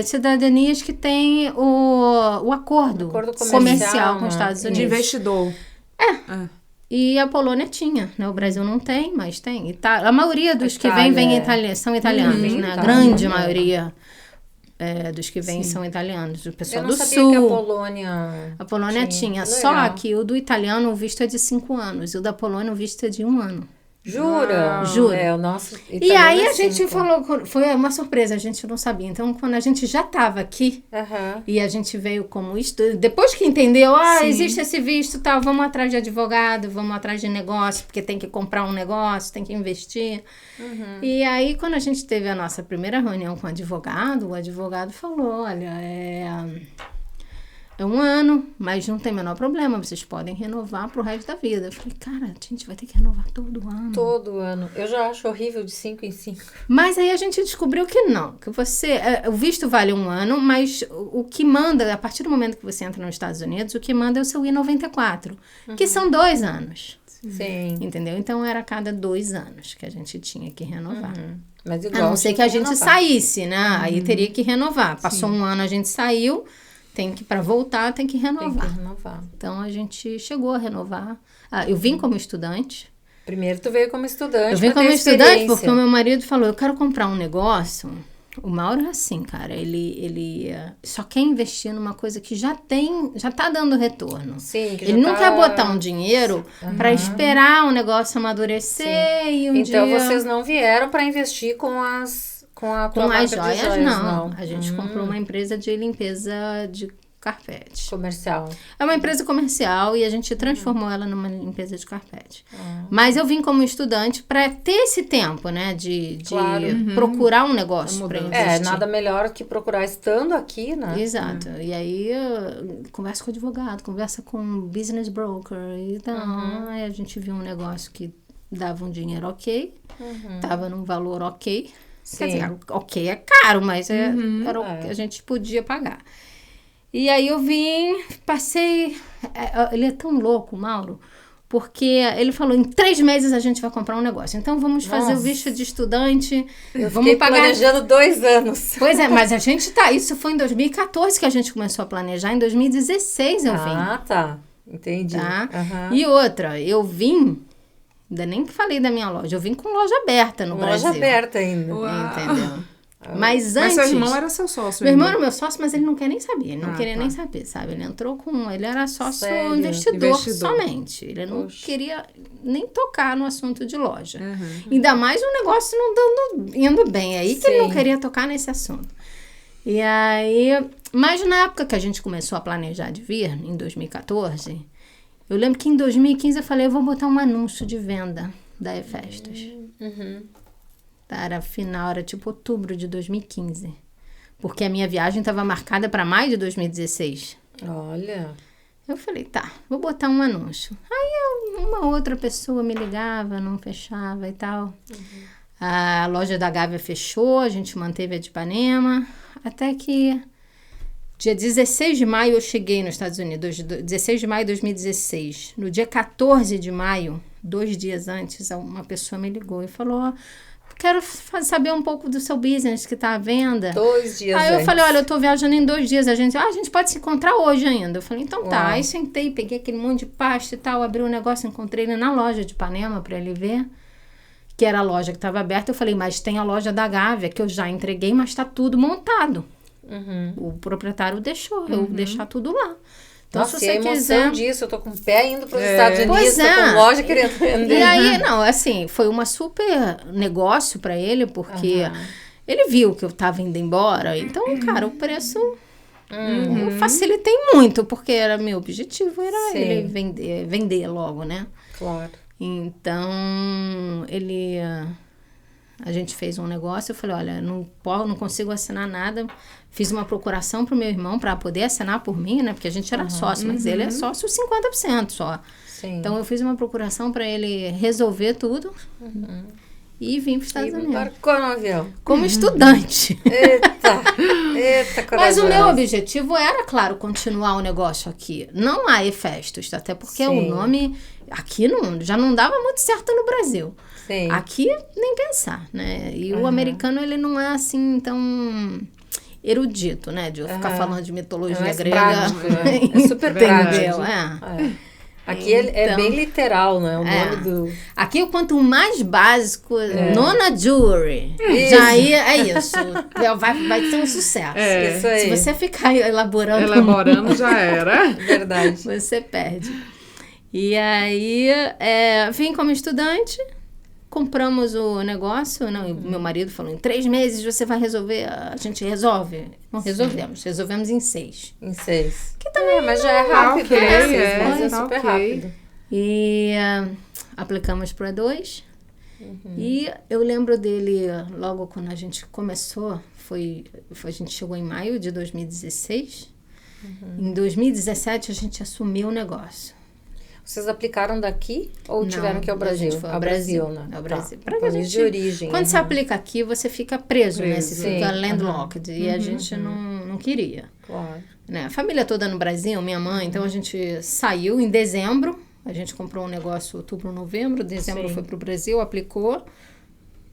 Cidadanias que têm o acordo comercial com os Estados Unidos. De investidor. E a Polônia tinha, né? O Brasil não tem, mas tem. A maioria dos que vêm são italianos, né? A grande maioria dos que vêm são italianos. O pessoal do Sul. Que a Polônia tinha. Só que o do italiano o visto é de 5 anos. E o da Polônia o visto é de 1 ano. Jura? Jura. O nosso e aí a gente falou, foi uma surpresa, a gente não sabia. Então, quando a gente já estava aqui, e a gente veio como estudo, depois que entendeu, existe esse visto, tal, vamos atrás de advogado, vamos atrás de negócio, porque tem que comprar um negócio, tem que investir. E aí, quando a gente teve a nossa primeira reunião com o advogado falou, olha, é 1 ano, mas não tem o menor problema, vocês podem renovar pro resto da vida. Eu falei, cara, a gente vai ter que renovar todo ano. Todo ano. Eu já acho horrível de 5 em 5. Mas aí a gente descobriu que não, que o visto vale 1 ano, mas o que manda, a partir do momento que você entra nos Estados Unidos, o que manda é o seu I-94, que são 2 anos. Sim. Entendeu? Então era a cada 2 anos que a gente tinha que renovar. Mas igual, a não ser que a gente saísse, né? Aí teria que renovar. Passou 1 ano, a gente saiu. Para voltar, tem que renovar. Então, a gente chegou a renovar. Eu vim como estudante. Primeiro, tu veio como estudante. Eu vim como estudante porque o meu marido falou, eu quero comprar um negócio. O Mauro é assim, cara. Ele só quer investir numa coisa que já tá dando retorno. Sim, ele não quer botar um dinheiro para esperar o negócio amadurecer e Então, vocês não vieram para investir com as joias, não. A gente comprou uma empresa de limpeza de carpete. Comercial. É uma empresa comercial e a gente transformou ela numa limpeza de carpete. Mas eu vim como estudante para ter esse tempo, né? De procurar um negócio para investir. Nada melhor que procurar estando aqui, né? Exato. E aí, conversa com o advogado, conversa com o business broker. Então, aí a gente viu um negócio que dava um dinheiro ok, tava num valor ok. Quer dizer, ok, é caro, mas era o que a gente podia pagar. E aí eu passei... Ele é tão louco, Mauro, porque ele falou, em 3 meses a gente vai comprar um negócio. Então vamos fazer o visto de estudante. Vamos pagar... planejando 2 anos. Pois é, mas a gente isso foi em 2014 que a gente começou a planejar. Em 2016 eu vim. Ah, tá. Entendi. Tá? E outra, eu vim... Ainda nem falei da minha loja. Eu vim com loja aberta no Brasil. Loja aberta ainda. Entendeu? Mas antes... Mas seu irmão era seu sócio. Meu irmão era meu sócio, mas ele não quer nem saber. Ele não queria nem saber, sabe? Ele entrou ele era sócio investidor somente. Ele não queria nem tocar no assunto de loja. Ainda mais um negócio não indo bem. Aí que ele não queria tocar nesse assunto. E aí... Mas na época que a gente começou a planejar de vir, em 2014... Eu lembro que em 2015 eu falei, eu vou botar um anúncio de venda da E-Festas. Era tipo outubro de 2015. Porque a minha viagem estava marcada para maio de 2016. Olha. Eu falei, tá, vou botar um anúncio. Aí uma outra pessoa me ligava, não fechava e tal. A loja da Gávea fechou, a gente manteve a de Ipanema. Até que... Dia 16 de maio eu cheguei nos Estados Unidos, 16 de maio de 2016. No dia 14 de maio, 2 dias antes, uma pessoa me ligou e falou, quero saber um pouco do seu business que está à venda. 2 dias Aí eu falei, olha, eu estou viajando em 2 dias. A gente pode se encontrar hoje ainda. Eu falei, então tá. Aí sentei, peguei aquele monte de pasta e tal, abri o negócio, encontrei ele na loja de Ipanema para ele ver. que era a loja que estava aberta. Eu falei, mas tem a loja da Gávea, que eu já entreguei, mas está tudo montado. O proprietário deixou eu deixar tudo lá. Então, nossa, se você e a emoção quiser... disso, eu tô com o pé indo para os Estados Unidos, pois tô com loja querendo vender. E aí, não, assim, foi uma super negócio para ele, porque ele viu que eu tava indo embora. Então, cara, o preço eu facilitei muito, porque era meu objetivo, era ele vender logo, né? Claro. Então, a gente fez um negócio, eu falei, olha, não consigo assinar nada. Fiz uma procuração pro meu irmão para poder assinar por mim, né? Porque a gente era sócio, mas ele é sócio 50% só. Sim. Então, eu fiz uma procuração para ele resolver tudo e vim para os Estados Unidos. Embarcou no avião. Como estudante. Eita, corajosa. Mas o meu objetivo era, claro, continuar o negócio aqui. Não a Efestos, até porque o nome aqui já não dava muito certo no Brasil. Sim. Aqui, nem pensar, né? E o americano, ele não é assim tão erudito, né? De eu ficar falando de mitologia grega. Prático, né? É super prático. Aqui então, é bem literal, né? O nome do... Aqui, o quanto mais básico, Nona Jewelry. Já aí é isso. Vai ser um sucesso. Isso aí. Se você ficar elaborando já era. Verdade. Você perde. E aí, vim como estudante, compramos o negócio. Não, meu marido falou, em 3 meses você vai resolver. A gente resolve. Não resolvemos. Resolvemos em 6. Em 6. Que também mas já é rápido. Mas é super rápido. E aplicamos para 2. E eu lembro dele, logo quando a gente começou, a gente chegou em maio de 2016. Em 2017, a gente assumiu o negócio. Vocês aplicaram daqui ou tiveram que ir ao Brasil? Ao Brasil, né? Ao Brasil. Tá. País de origem. Quando você aplica aqui, você fica preso, né? Você fica landlocked. E a gente não queria. Claro. Né? A família toda no Brasil, minha mãe. Então, a gente saiu em dezembro. A gente comprou um negócio outubro, novembro. Dezembro foi para o Brasil, aplicou.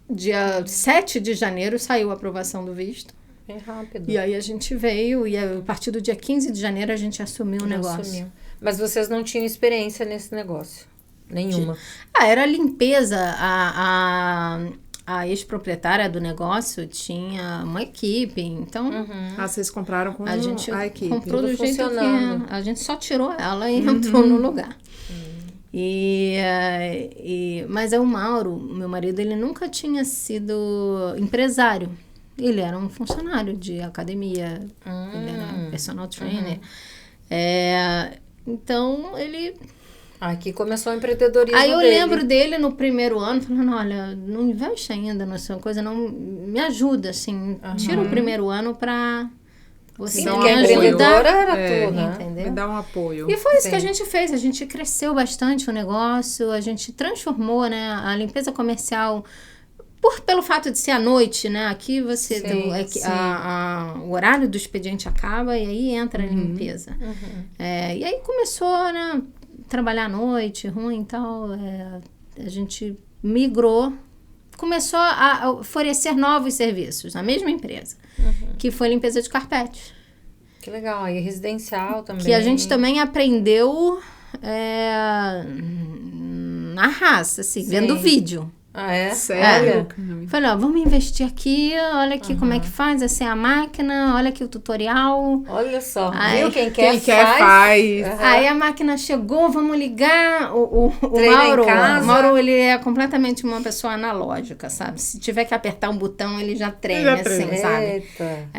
Dia 7 de janeiro saiu a aprovação do visto. Bem rápido. E aí a gente veio. E a partir do dia 15 de janeiro, a gente assumiu o negócio. Mas vocês não tinham experiência nesse negócio? Nenhuma? Era limpeza. A ex-proprietária do negócio tinha uma equipe, então... vocês compraram com a gente equipe. Comprou do jeito que a gente só tirou ela e entrou no lugar. Mas o Mauro, meu marido, ele nunca tinha sido empresário. Ele era um funcionário de academia, ele era personal trainer. Então, ele... Aqui começou o empreendedorismo Aí eu dele. lembro dele no primeiro ano, falando, olha, não investe ainda nessa coisa, não me ajuda, assim. Tira o primeiro ano pra você me empreendedora era tu, né? Entendeu? Me dá um apoio. E foi isso que a gente fez, a gente cresceu bastante o negócio, a gente transformou, né, a limpeza comercial... Pelo fato de ser à noite, né? Aqui você o horário do expediente acaba e aí entra a limpeza. E aí começou, né? Trabalhar à noite, ruim e tal. A gente migrou, começou a oferecer novos serviços na mesma empresa, que foi limpeza de carpete. Que legal, e residencial também. Que a gente também aprendeu na raça, assim, vendo vídeo. Ah, é? Sério? Falei, vamos investir aqui, olha aqui como é que faz, assim, a máquina, olha aqui o tutorial. Olha só, aí, viu? Quem quer faz. Aí a máquina chegou, vamos ligar. O Mauro, o Mauro, ele é completamente uma pessoa analógica, sabe? Se tiver que apertar um botão, ele já treme, assim, sabe? Eita.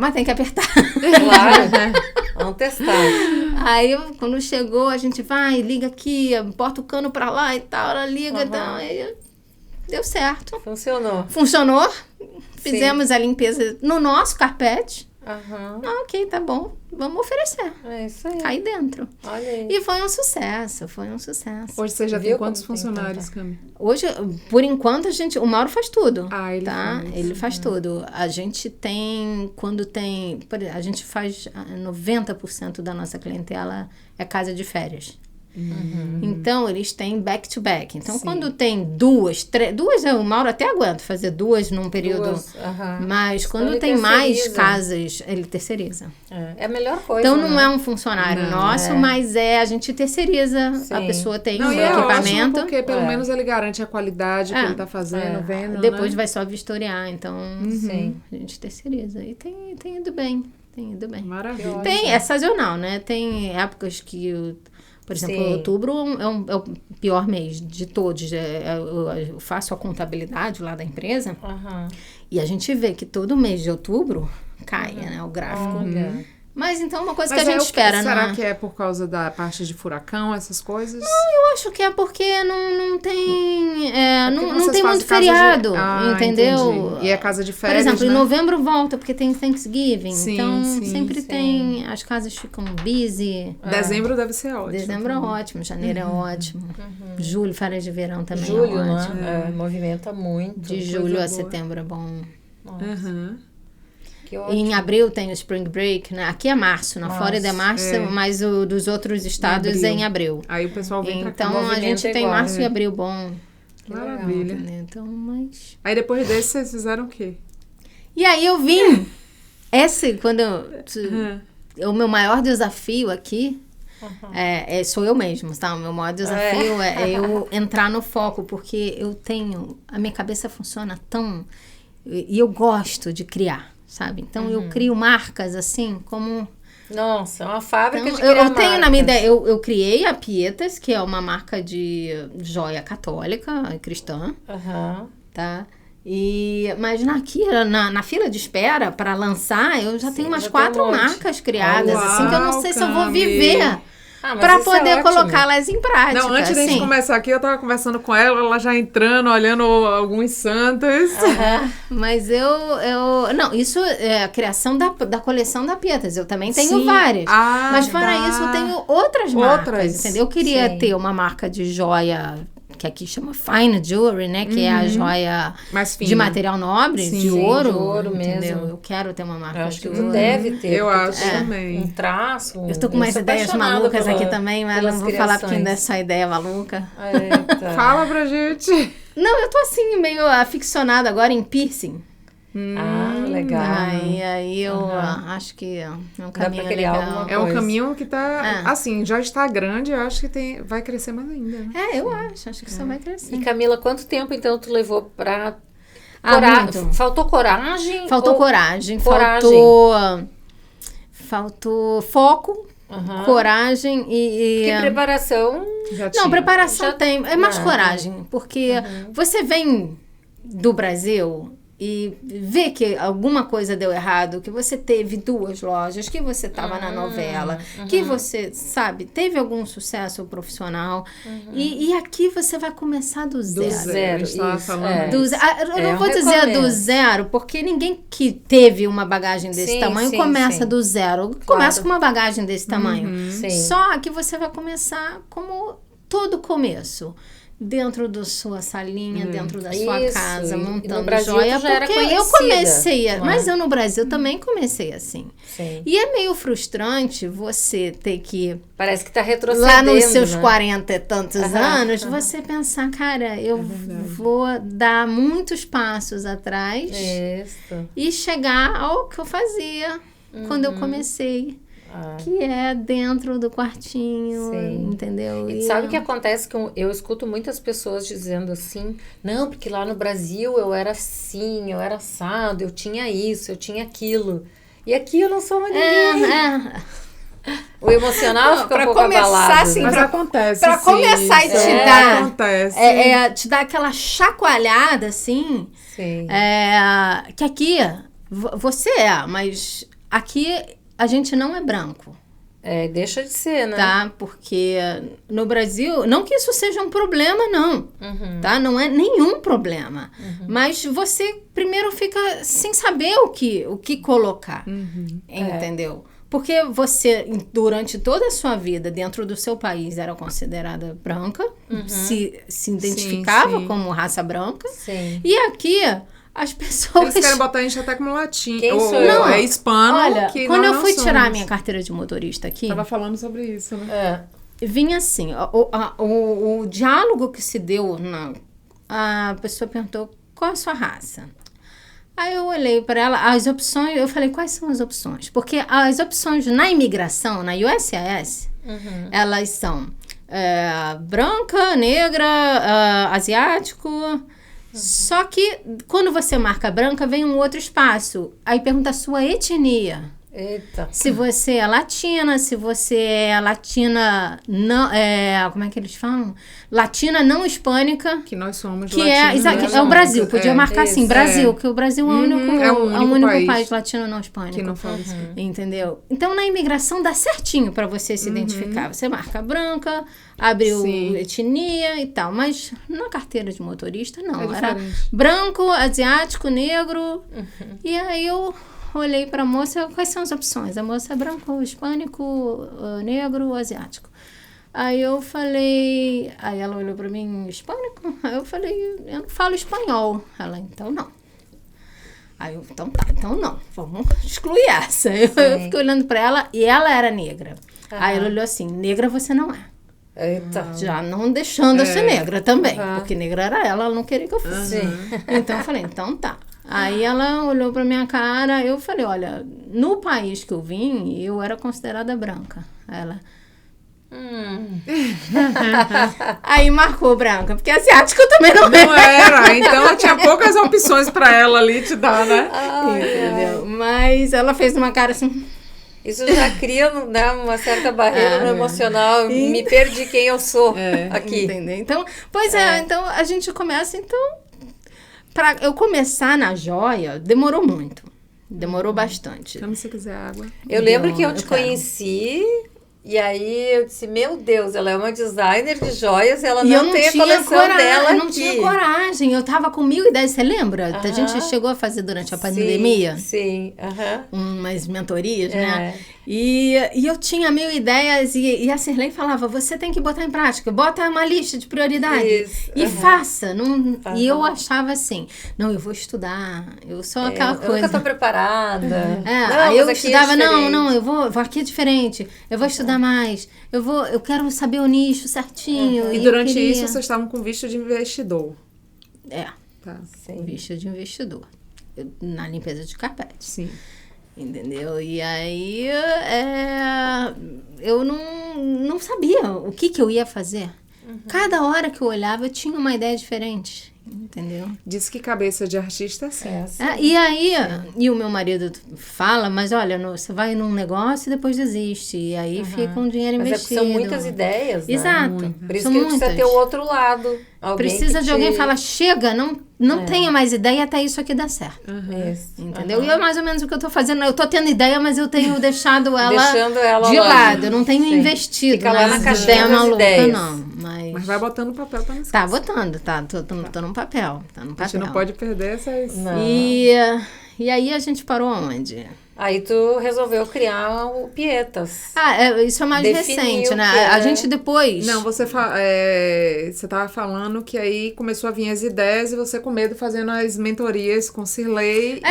Mas tem que apertar. Claro, vamos testar. Aí, quando chegou, a gente vai, liga aqui, bota o cano pra lá e tal, ela liga e tal, aí... Deu certo. Funcionou. Fizemos a limpeza no nosso carpete. Ok, tá bom. Vamos oferecer. É isso aí. Aí dentro. Olha aí. E foi um sucesso, Hoje você já tem quantos funcionários, Cami? Hoje, por enquanto, o Mauro faz tudo. Ele faz tudo. A gente tem, a gente faz 90% da nossa clientela é casa de férias. Então, eles têm back-to-back. Então, quando tem duas, o Mauro até aguenta fazer duas num período. Mas quando tem mais casas, ele terceiriza. É a melhor coisa. Então, não é um funcionário nosso, mas a gente terceiriza. A pessoa tem um equipamento. Porque pelo menos ele garante a qualidade que ele está fazendo, vendo. Depois vai só vistoriar. Então, a gente terceiriza. E tem ido bem. Maravilha. É sazonal, né? Tem épocas que... Por exemplo, outubro é o pior mês de todos. Eu faço a contabilidade lá da empresa e a gente vê que todo mês de outubro cai, né, o gráfico. Mas então uma coisa que a gente espera, será que é por causa da parte de furacão, essas coisas? Não, eu acho que é porque não tem não tem muito feriado, entendeu? Entendi. E é casa de férias, por exemplo, né? em novembro volta porque tem Thanksgiving, então sempre tem, as casas ficam busy. Dezembro deve ser ótimo. Dezembro é ótimo, janeiro é ótimo. Julho, férias de verão também é ótimo. Movimenta muito. De julho a setembro é bom. Nossa. E em abril tem o Spring Break, né? Aqui é março, na Flórida é março, mas o dos outros estados é em abril. Aí o pessoal vem pra cá. Então a gente tem março e abril bom. Maravilha. Legal, né? Então, mas... Aí depois desse vocês fizeram o quê? E aí eu vim. O meu maior desafio aqui sou eu mesmo, tá? O meu maior desafio é eu entrar no foco, porque a minha cabeça funciona tão... E eu gosto de criar. Sabe? Então, eu crio marcas, assim, como... Nossa, é uma fábrica de criar eu marcas. tenho na minha ideia... Eu criei a Pietas, que é uma marca de joia católica, cristã. Tá? Mas aqui, na fila de espera, para lançar, eu já tenho umas 4 marcas criadas, assim, que eu não sei se eu vou viver... Pra poder colocá-las em prática. Não, antes da gente começar aqui, eu tava conversando com ela já entrando, olhando alguns santos. Mas não, isso é a criação da coleção da Pietas. Eu também tenho várias. Mas fora isso, eu tenho outras marcas, entendeu? Eu queria ter uma marca de joia... que aqui chama Fine Jewelry, né? Que é a joia de material nobre, de ouro mesmo. Eu quero ter uma marca eu acho de que ouro. deve ter. Eu acho também. Um traço. Eu tô com umas ideias malucas aqui também, mas não vou falar porque ainda é só ideia maluca. Fala pra gente. Não, eu tô assim, meio aficionada agora em piercing. Legal. Aí eu acho que é um caminho legal. É um caminho que tá, assim, já está grande, eu acho que vai crescer mais ainda. Né? Eu acho que só vai crescer. E Camila, quanto tempo então tu levou pra... Faltou coragem? Faltou coragem. Faltou foco, coragem e... Que preparação? Preparação tem. É mais coragem, porque você vem do Brasil... e ver que alguma coisa deu errado, que você teve 2 lojas, que você estava na novela, que você, sabe, teve algum sucesso profissional, e aqui você vai começar do zero. Eu não vou dizer do zero, porque ninguém que teve uma bagagem desse tamanho começa do zero. Começa com uma bagagem desse tamanho. Só que você vai começar como todo começo. Dentro da sua salinha, dentro da sua casa, montando joia, porque eu comecei, mas eu no Brasil também comecei assim. E é meio frustrante você ter que... Parece que tá retrocedendo, lá nos seus 40 e tantos anos, você pensar, cara, eu vou dar muitos passos atrás e chegar ao que eu fazia quando eu comecei. Que é dentro do quartinho, entendeu? E sabe o que acontece? Que eu escuto muitas pessoas dizendo assim, não, porque lá no Brasil eu era assim, eu era assado, eu tinha isso, eu tinha aquilo. E aqui eu não sou mais ninguém. O emocional fica um pouco abalado. Assim, mas acontece, pra começar e te dar... Acontece. Te dar aquela chacoalhada, assim. Que aqui, você mas aqui... a gente não é branco. Deixa de ser, né? Tá? Porque no Brasil, não que isso seja um problema, não. Tá? Não é nenhum problema. Mas você primeiro fica sem saber o que colocar. Entendeu? Porque você, durante toda a sua vida, dentro do seu país, era considerada branca. Se identificava como raça branca. E aqui... as pessoas... Eles querem botar a gente até como latino. Quem sou eu? Não, é hispano. Olha, quando eu fui tirar minha carteira de motorista aqui... Tava falando sobre isso, né? vinha assim, o diálogo que se deu, a pessoa perguntou, qual a sua raça? Aí eu olhei para ela, as opções, eu falei, quais são as opções? Porque as opções na imigração, na USCIS, elas são branca, negra, asiático. Só que quando você marca branca, vem um outro espaço. Aí pergunta a sua etnia. Eita. Se você é latina, se você é latina não, como é que eles falam? Latina não hispânica. Que nós somos que é o Brasil. Podia marcar assim, Brasil, que o Brasil é o único país latino não hispânico. Que não fala isso. Entendeu? Então, na imigração dá certinho para você se identificar. Você marca branca, abre o etnia e tal. Mas na carteira de motorista, não. Era branco, asiático, negro. E aí eu olhei para a moça, quais são as opções? A moça é branco, hispânico, negro ou asiático. Aí eu falei, aí ela olhou para mim, hispânico? Aí eu falei, eu não falo espanhol. Ela, então não. Aí eu, então não, vamos excluir essa. Eu fiquei olhando para ela e ela era negra. Aí ela olhou assim, negra você não é. Eita. Já não deixando eu ser negra também, porque negra era ela não queria que eu fosse. Então eu falei, então tá. Aí ela olhou pra minha cara, eu falei, olha, no país que eu vim, eu era considerada branca. Ela... Aí marcou branca, porque asiático também não era. Então tinha poucas opções pra ela ali te dar, né? Entendeu? Mas ela fez uma cara assim... Isso já cria, né, uma certa barreira no emocional. Me perdi quem eu sou aqui. Entendeu? Então, então a gente começa, para eu começar na joia, demorou muito. Demorou bastante. Então, se você quiser água. Eu lembro que eu te conheci... E aí eu disse, meu Deus, ela é uma designer de joias, ela não tem a coleção dela aqui. Eu não tinha coragem, eu tava com 1.000 ideias, você lembra? A gente chegou a fazer durante a pandemia. Sim, umas mentorias, né? E eu tinha 1.000 ideias e a Sirlei falava, você tem que botar em prática, bota uma lista de prioridades e faça. E eu achava assim, não, eu vou estudar, eu sou aquela coisa. Eu nunca tô preparada. Aí eu estudava, eu vou aqui é diferente, eu vou estudar mais, eu quero saber o nicho certinho. E durante isso vocês estavam com visto de investidor. Visto de investidor. Na limpeza de carpete. Sim. Entendeu? E aí eu não sabia o que eu ia fazer. Cada hora que eu olhava eu tinha uma ideia diferente. Entendeu? Diz que cabeça de artista é assim. E aí, e o meu marido fala, mas olha, você vai num negócio e depois desiste. E aí fica um dinheiro investido. São muitas ideias, né? Exato. Por isso que precisa ter o outro lado. Precisa de alguém que fala, chega, não tenha mais ideia até isso aqui dar certo. Entendeu? E é mais ou menos o que eu tô fazendo. Eu tô tendo ideia, mas eu tenho deixando ela de lado. Eu não tenho investido. Fica lá na caixinha das ideias. Não. Mas vai botando no papel pra não esquecer. Tá botando, tô no papel. Tá no papel. A gente não pode perder essas... E aí a gente parou onde? Aí tu resolveu criar o Pietas. Isso é mais recente, né? A gente depois... Não, você tava falando que aí começou a vir as ideias e você com medo fazendo as mentorias com Sirlei.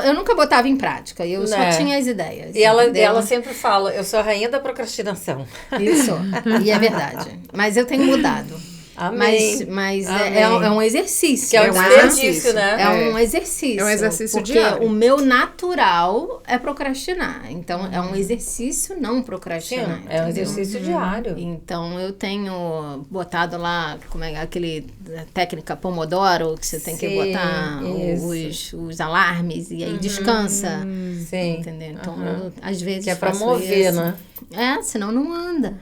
Eu nunca botava em prática, eu só tinha as ideias. E ela sempre fala, eu sou a rainha da procrastinação. Isso, e é verdade. Mas eu tenho mudado. Amém. Mas Amém. É um exercício. Que é um desperdício, né? É um exercício. É um exercício porque diário. O meu natural é procrastinar. Então, é um exercício não procrastinar. Sim, é um exercício diário. Então, eu tenho botado lá, como é aquele técnica Pomodoro, que você tem que botar os alarmes e aí descansa. Sim. Entendeu? Então, eu, às vezes, que é pra mover, isso. né? Senão não anda.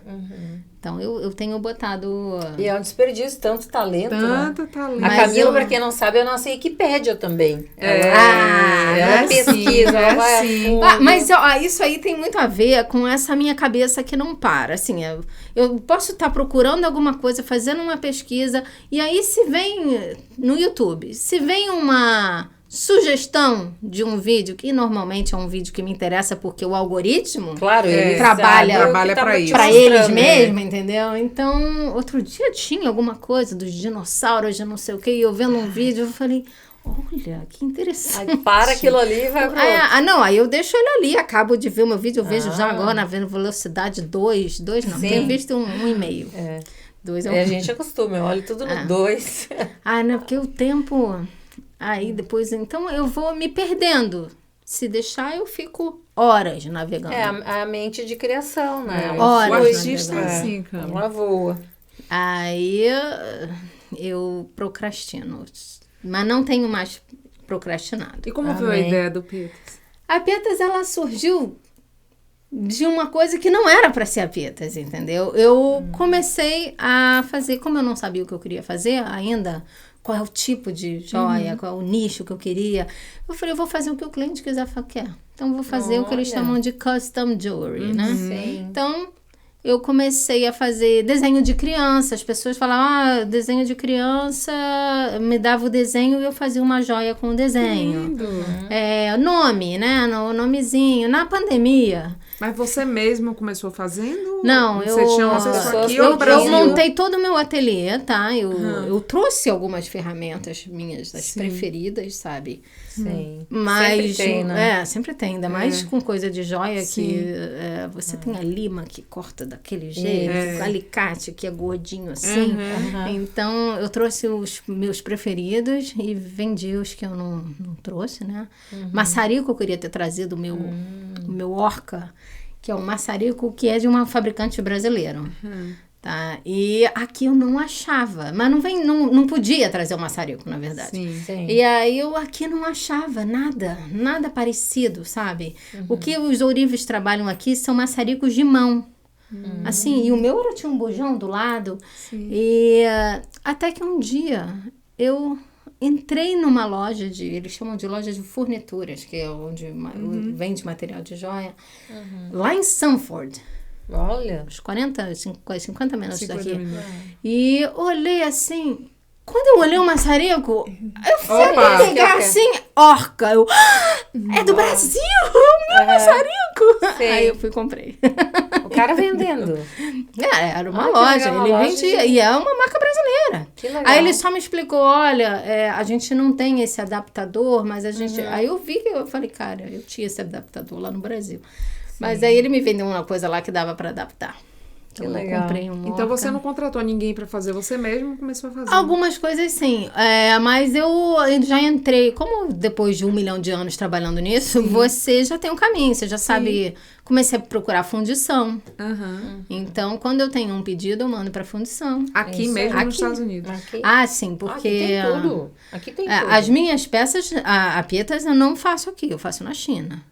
Então, eu tenho botado... E é um desperdício, tanto talento, talento. A Camila, pra quem não sabe, é a nossa Wikipédia também. Ela pesquisa, ela vai a fundo. Mas isso aí tem muito a ver com essa minha cabeça que não para. Assim, eu posso estar procurando alguma coisa, fazendo uma pesquisa, e aí se vem no YouTube, se vem uma... sugestão de um vídeo, que normalmente é um vídeo que me interessa porque o algoritmo ele trabalha para eles mesmos, entendeu? Então, outro dia tinha alguma coisa dos dinossauros, de não sei o que, e eu vendo um vídeo, eu falei, olha, que interessante. Aí para aquilo ali e vai pro outro. Não, aí eu deixo ele ali, acabo de ver o meu vídeo, eu vejo já agora, vendo velocidade 2 não, Sim. tenho visto 1,5. 2 A gente acostuma, eu olho tudo no 2. Não, porque o tempo, aí depois, então eu vou me perdendo. Se deixar, eu fico horas navegando. A mente de criação, né? Horas O artista navegando. assim, cara. Ela voa. Aí eu procrastino, mas não tenho mais procrastinado. E como veio a ideia do Pietas? A Pietas, ela surgiu de uma coisa que não era para ser a Pietas, entendeu? Eu comecei a fazer, como eu não sabia o que eu queria fazer ainda, qual é o tipo de joia, qual é o nicho que eu queria, eu falei, eu vou fazer o que o cliente quer. Então, eu vou fazer o que eles chamam de custom jewelry, né? Sim. Então, eu comecei a fazer desenho de criança. As pessoas falavam, desenho de criança, me dava o desenho e eu fazia uma joia com o desenho. Nome, né? No nomezinho. Na pandemia. Mas você mesmo começou fazendo? Não, Você tinha uma pessoa aqui ou no eu Brasil? montei todo o meu ateliê, tá? Eu trouxe algumas ferramentas minhas, das preferidas, sabe? Sim. Mas, sempre tem, né? Sempre tem, ainda mais com coisa de joia que você tem a lima que corta daquele jeito, o alicate que é gordinho assim. Então, eu trouxe os meus preferidos e vendi os que eu não trouxe, né? Maçarico eu queria ter trazido o meu Orca, que é um maçarico que é de uma fabricante brasileira. Tá? E aqui eu não achava, mas não podia trazer o maçarico, na verdade. Sim. E aí eu aqui não achava nada parecido, sabe? O que os ourives trabalham aqui são maçaricos de mão. Assim, e o meu tinha um bujão do lado. E até que um dia eu entrei numa loja eles chamam de loja de fornituras, que é onde vende material de joia, lá em Sanford. Olha. Uns 50 minutos 50 daqui. minutos. E olhei assim, quando eu olhei o maçarico, eu fui Opa! pegar assim, Orca. É do Brasil, meu maçarico. Sei. Aí eu fui e comprei. O cara vendendo. Era uma que loja, legal, uma ele loja vendia, e é uma marca brasileira. Que legal. Aí ele só me explicou, olha, a gente não tem esse adaptador, mas a gente... Aí eu vi, eu falei, cara, eu tinha esse adaptador lá no Brasil. Mas aí ele me vendeu uma coisa lá que dava para adaptar. Então Que eu legal. comprei um Então você Orca. não contratou ninguém pra fazer, você mesmo começou a fazer. Algumas coisas sim, mas eu já entrei, como depois de 1 milhão de anos trabalhando nisso, você já tem um caminho, você já sabe, comecei a procurar fundição. Então, quando eu tenho um pedido, eu mando para fundição. Aqui Isso. mesmo Aqui. nos Estados Unidos. Aqui, Sim, porque... aqui tem tudo. Aqui tem tudo. As minhas peças, a Pietas eu não faço aqui, eu faço na China,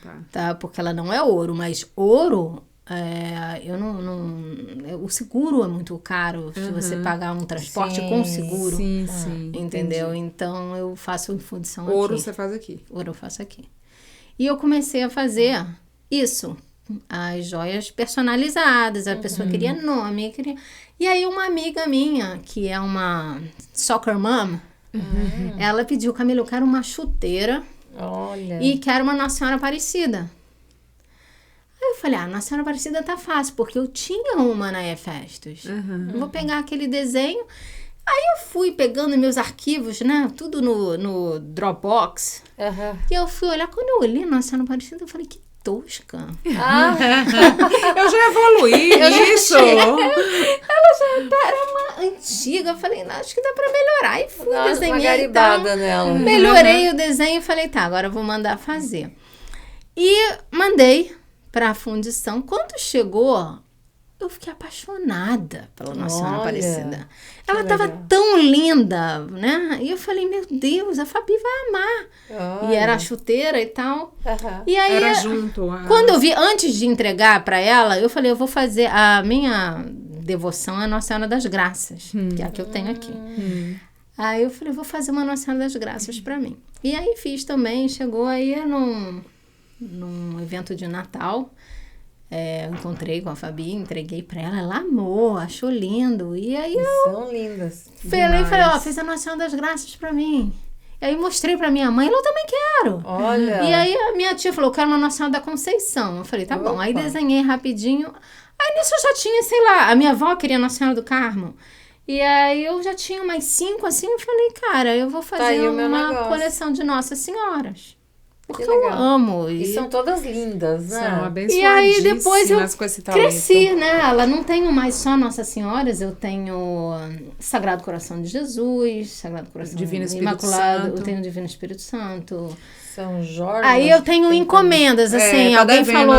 Tá. tá? Porque ela não é ouro, mas ouro... eu o seguro é muito caro se você pagar um transporte com seguro, Sim. entendeu? Então eu faço em fundição Ouro aqui. você faz aqui. Ouro eu faço aqui. E eu comecei a fazer isso, as joias personalizadas, a pessoa queria nome, e aí uma amiga minha, que é uma soccer mom, ela pediu, Camila, eu quero uma chuteira Olha. e quero uma Nossa Senhora Aparecida. Aí eu falei, Nossa Senhora Aparecida tá fácil, porque eu tinha uma na Efestos. Eu vou pegar aquele desenho. Aí eu fui pegando meus arquivos, né? Tudo no Dropbox. E eu fui olhar. Quando eu olhei Nossa Senhora Aparecida, eu falei, que tosca. Eu já evoluí nisso. Ela já era uma antiga. Eu falei, não, acho que dá pra melhorar. E fui desenhar. Uma garibada nela. Melhorei o desenho e falei, tá, agora eu vou mandar fazer. E mandei para a fundição. Quando chegou, eu fiquei apaixonada pela Nossa Senhora Aparecida. Ela estava tão linda, né? E eu falei, meu Deus, a Fabi vai amar. E era a chuteira e tal. E aí, Era junto. quando eu vi, antes de entregar para ela, eu falei, eu vou fazer a minha devoção à Nossa Senhora das Graças, que é a que eu tenho aqui. Aí eu falei, vou fazer uma Nossa Senhora das Graças para mim. E aí fiz também, chegou aí num evento de Natal, encontrei com a Fabi, entreguei pra ela amou, achou lindo, e aí São lindas. falei, fez a Nossa Senhora das Graças pra mim. E aí mostrei pra minha mãe, eu também quero. Olha. E aí a minha tia falou, eu quero uma Nossa Senhora da Conceição. Eu falei, tá bom. Aí desenhei rapidinho. Aí nisso eu já tinha, sei lá, a minha avó queria Nossa Senhora do Carmo. E aí eu já tinha umas 5, assim, eu falei, cara, eu vou fazer uma coleção de Nossas Senhoras. Porque eu amo. E são todas lindas, né? São abençoadíssimas. E aí depois eu com esse talento. cresci, né? Ela não tenho mais só Nossas Senhoras, eu tenho Sagrado Coração de Jesus, Sagrado Coração Divino Espírito Imaculado, Santo. eu tenho Divino Espírito Santo. São Jorge. Aí eu tenho encomendas, assim, alguém falou...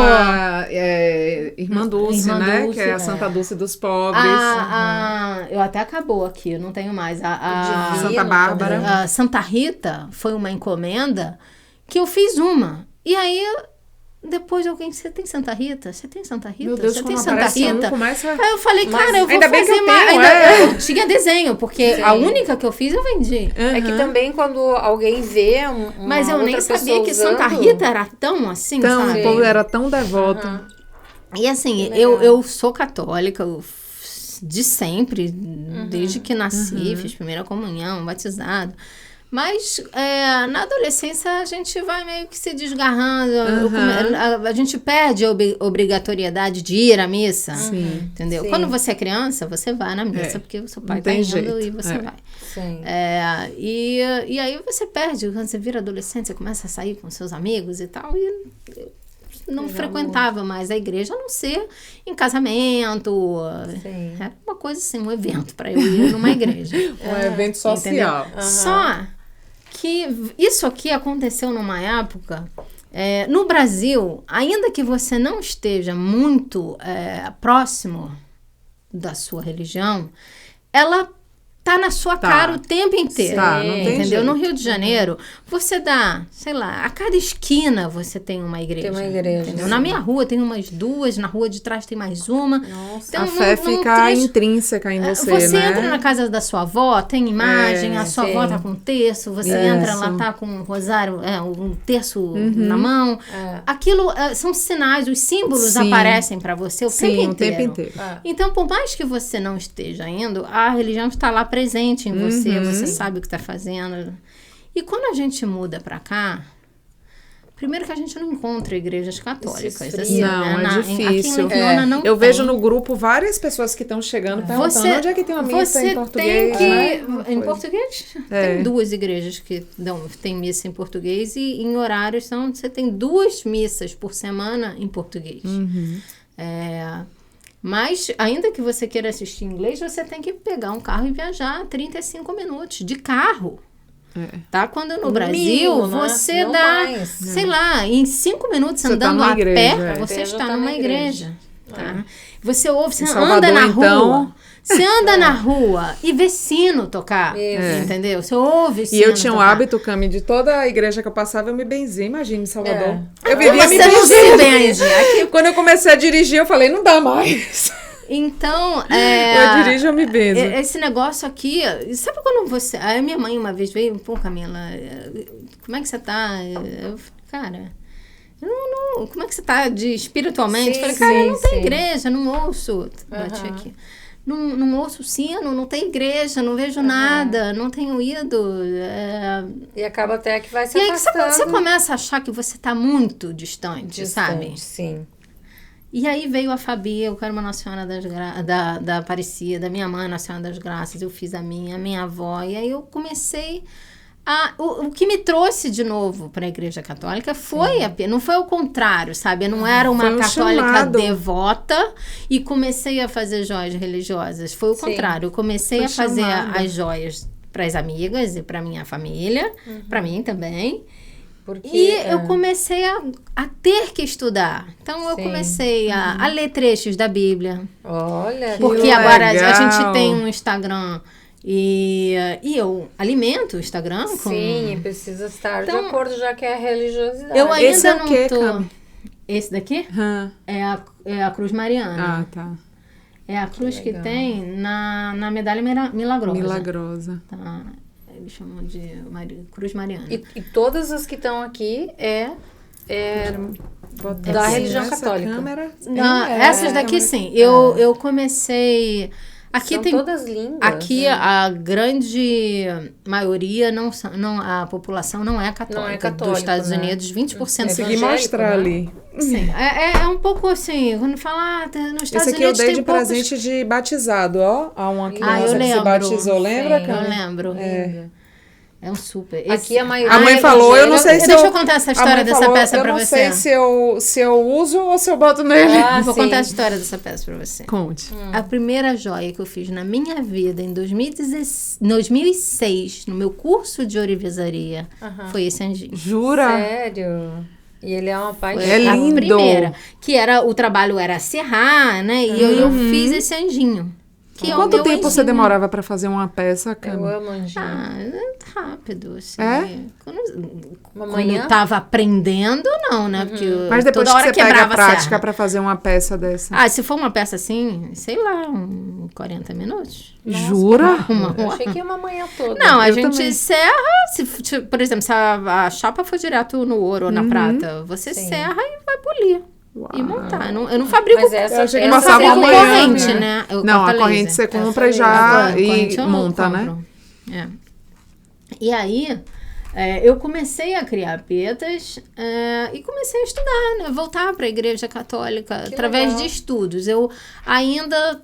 Irmã Dulce, né? Dulce, que é a Santa Dulce dos pobres. Eu até acabou aqui, eu não tenho mais. Santa Bárbara. A Santa Rita foi uma encomenda que eu fiz uma. E aí, depois alguém, você tem Santa Rita? Você tem Santa Rita? Meu Deus, você quando tem Santa aparece Rita? começa... Aí eu falei, cara, eu vou ainda bem que fazer eu mais. tenho, Eu tinha desenho, porque a única que eu fiz eu vendi. É que também quando alguém vê Mas eu nem sabia que usando, Santa Rita era tão assim, sabe? O povo era tão devoto. E assim, eu sou católica, de sempre, desde que nasci, fiz primeira comunhão, batizado. Mas na adolescência a gente vai meio que se desgarrando. A gente perde a obrigatoriedade de ir à missa. Sim. Entendeu? Sim. Quando você é criança, você vai na missa, porque o seu pai está indo e você vai. Sim. E aí você perde, quando você vira adolescente, você começa a sair com seus amigos e tal, e não frequentava mais a igreja, a não ser em casamento. Sim. Era uma coisa assim, um evento para eu ir numa igreja. Um evento social. Só que isso aqui aconteceu numa época, no Brasil, ainda que você não esteja muito próximo da sua religião, ela tá na sua cara o tempo inteiro. Tá, não tem entendeu? jeito. No Rio de Janeiro, você dá, sei lá, a cada esquina você tem uma igreja. Tem uma igreja. Entendeu? Na minha rua tem umas 2, na rua de trás tem mais uma. Nossa. Então, A fé fica intrínseca em você, você né? entra na casa da sua avó, tem imagem, a sua sim. avó tá com um terço, você entra lá, tá com um rosário, um terço na mão. Aquilo são sinais, os símbolos Sim. aparecem para você o tempo inteiro. o tempo inteiro. Então, por mais que você não esteja indo, a religião está lá presente em você sabe o que está fazendo. E quando a gente muda para cá, primeiro que a gente não encontra igrejas católicas. Assim, Não, né? é difícil. Aqui em Lequiona não Eu tem. vejo no grupo várias pessoas que estão chegando perguntando onde é que tem uma missa em português, tem né? em português? Tem 2 igrejas que tem missa em português e em horários você tem 2 missas por semana em português. Mas, ainda que você queira assistir em inglês, você tem que pegar um carro e viajar 35 minutos de carro. Tá? Quando no Brasil, você não dá, mais. sei lá, em 5 minutos Você andando tá numa a pé, igreja, você Você está já tá numa na igreja. Tá? Você ouve, você Salvador, anda na então. rua. Você anda na rua e vê sino tocar, entendeu? Você ouve E sino eu tinha um tocar. hábito, Cami, de toda a igreja que eu passava, eu me benzia. Imagina, em Salvador. É. Eu vivia me Você não se benzendo. benze. Quando eu comecei a dirigir, eu falei, não dá mais. Então, Eu dirijo, eu me benzo. esse negócio aqui, sabe quando você... Aí minha mãe uma vez veio, pô, Camila, como é que você tá? Eu falei, cara, como é que você tá espiritualmente? Sim, Eu falei, cara, sim, não tem sim. igreja, não ouço. Bati aqui. Não ouço sino, não tem igreja, não vejo nada, não tenho ido. E acaba até que vai se E aí afastando. você começa a achar que você tá muito distante, sabe? Sim. E aí veio a Fabi, eu quero uma Nossa Senhora da Aparecida, minha mãe Nossa Senhora das Graças, eu fiz a minha avó, e aí eu comecei o que me trouxe de novo para a Igreja Católica foi não foi o contrário, sabe? Eu não era uma Foi um católica chamado. devota e comecei a fazer joias religiosas. Foi o contrário, eu comecei Foi a fazer chamada. as joias para as amigas e para minha família, para mim também. Porque, E eu comecei a ter que estudar. Então, eu Sim. comecei a ler trechos da Bíblia. Olha, Porque Que agora a legal. gente tem um Instagram e eu alimento o Instagram com... sim, precisa estar de Então, acordo, já que é a religiosidade. Eu ainda Esse é o não quê, tô... Cami? Esse daqui Hã. é a Cruz Mariana. Ah, tá. É a cruz que legal. tem na medalha milagrosa. Milagrosa. Tá? Eles chamam de Cruz Mariana. E todas as que estão aqui Botar da assim religião nessa católica. câmera. Essas daqui, sim. Eu comecei Aqui São tem todas lindas. Aqui a grande maioria a população não é católica. Não é católica, dos Estados né? Unidos, 20% Consegui evangélico, mostrar né? ali. Sim, é um pouco assim, quando fala, nos Estados Esse aqui eu Unidos dei tem de poucos... presente de batizado, ó. A uma criança eu que se lembro. batizou, lembra, Sim, cara? Eu lembro. É um super. Aqui a maioria A mãe é falou, eu não sei se Deixa eu contar essa a história mãe dessa falou, peça pra eu você. não sei se eu uso ou se eu boto nele. Ah, Vou sim. contar a história dessa peça pra você. Conte. A primeira joia que eu fiz na minha vida em 2006, no meu curso de ourivesaria, foi esse anjinho. Jura? Sério? E ele é uma paixão. É lindo. A primeira, que o trabalho era serrar, né? E eu fiz esse anjinho. Que é o Quanto meu tempo você anjinho. demorava pra fazer uma peça, Eu Cami? amo anjinho. Rápido, assim. É? Uma Quando manhã? eu tava aprendendo, não, né? Porque Mas depois toda que hora você pega a quebrava a prática serra. pra fazer uma peça dessa. Se for uma peça assim, sei lá, 40 minutos. Jura? Eu achei que ia uma manhã toda. Não, a Eu gente também. serra, por exemplo, se a chapa for direto no ouro ou na prata, você Sim. serra e vai polir. Uau. E montar. Eu não fabrico Mas essa Eu achei que essa passava é uma laser, corrente, né? né? Eu Não, a corto corrente laser. você compra Essa já Agora, e corrente eu monta, né? compro. É. E aí, eu comecei a criar petas e comecei a estudar, né? Voltar para a Igreja Católica através legal. de estudos. Eu ainda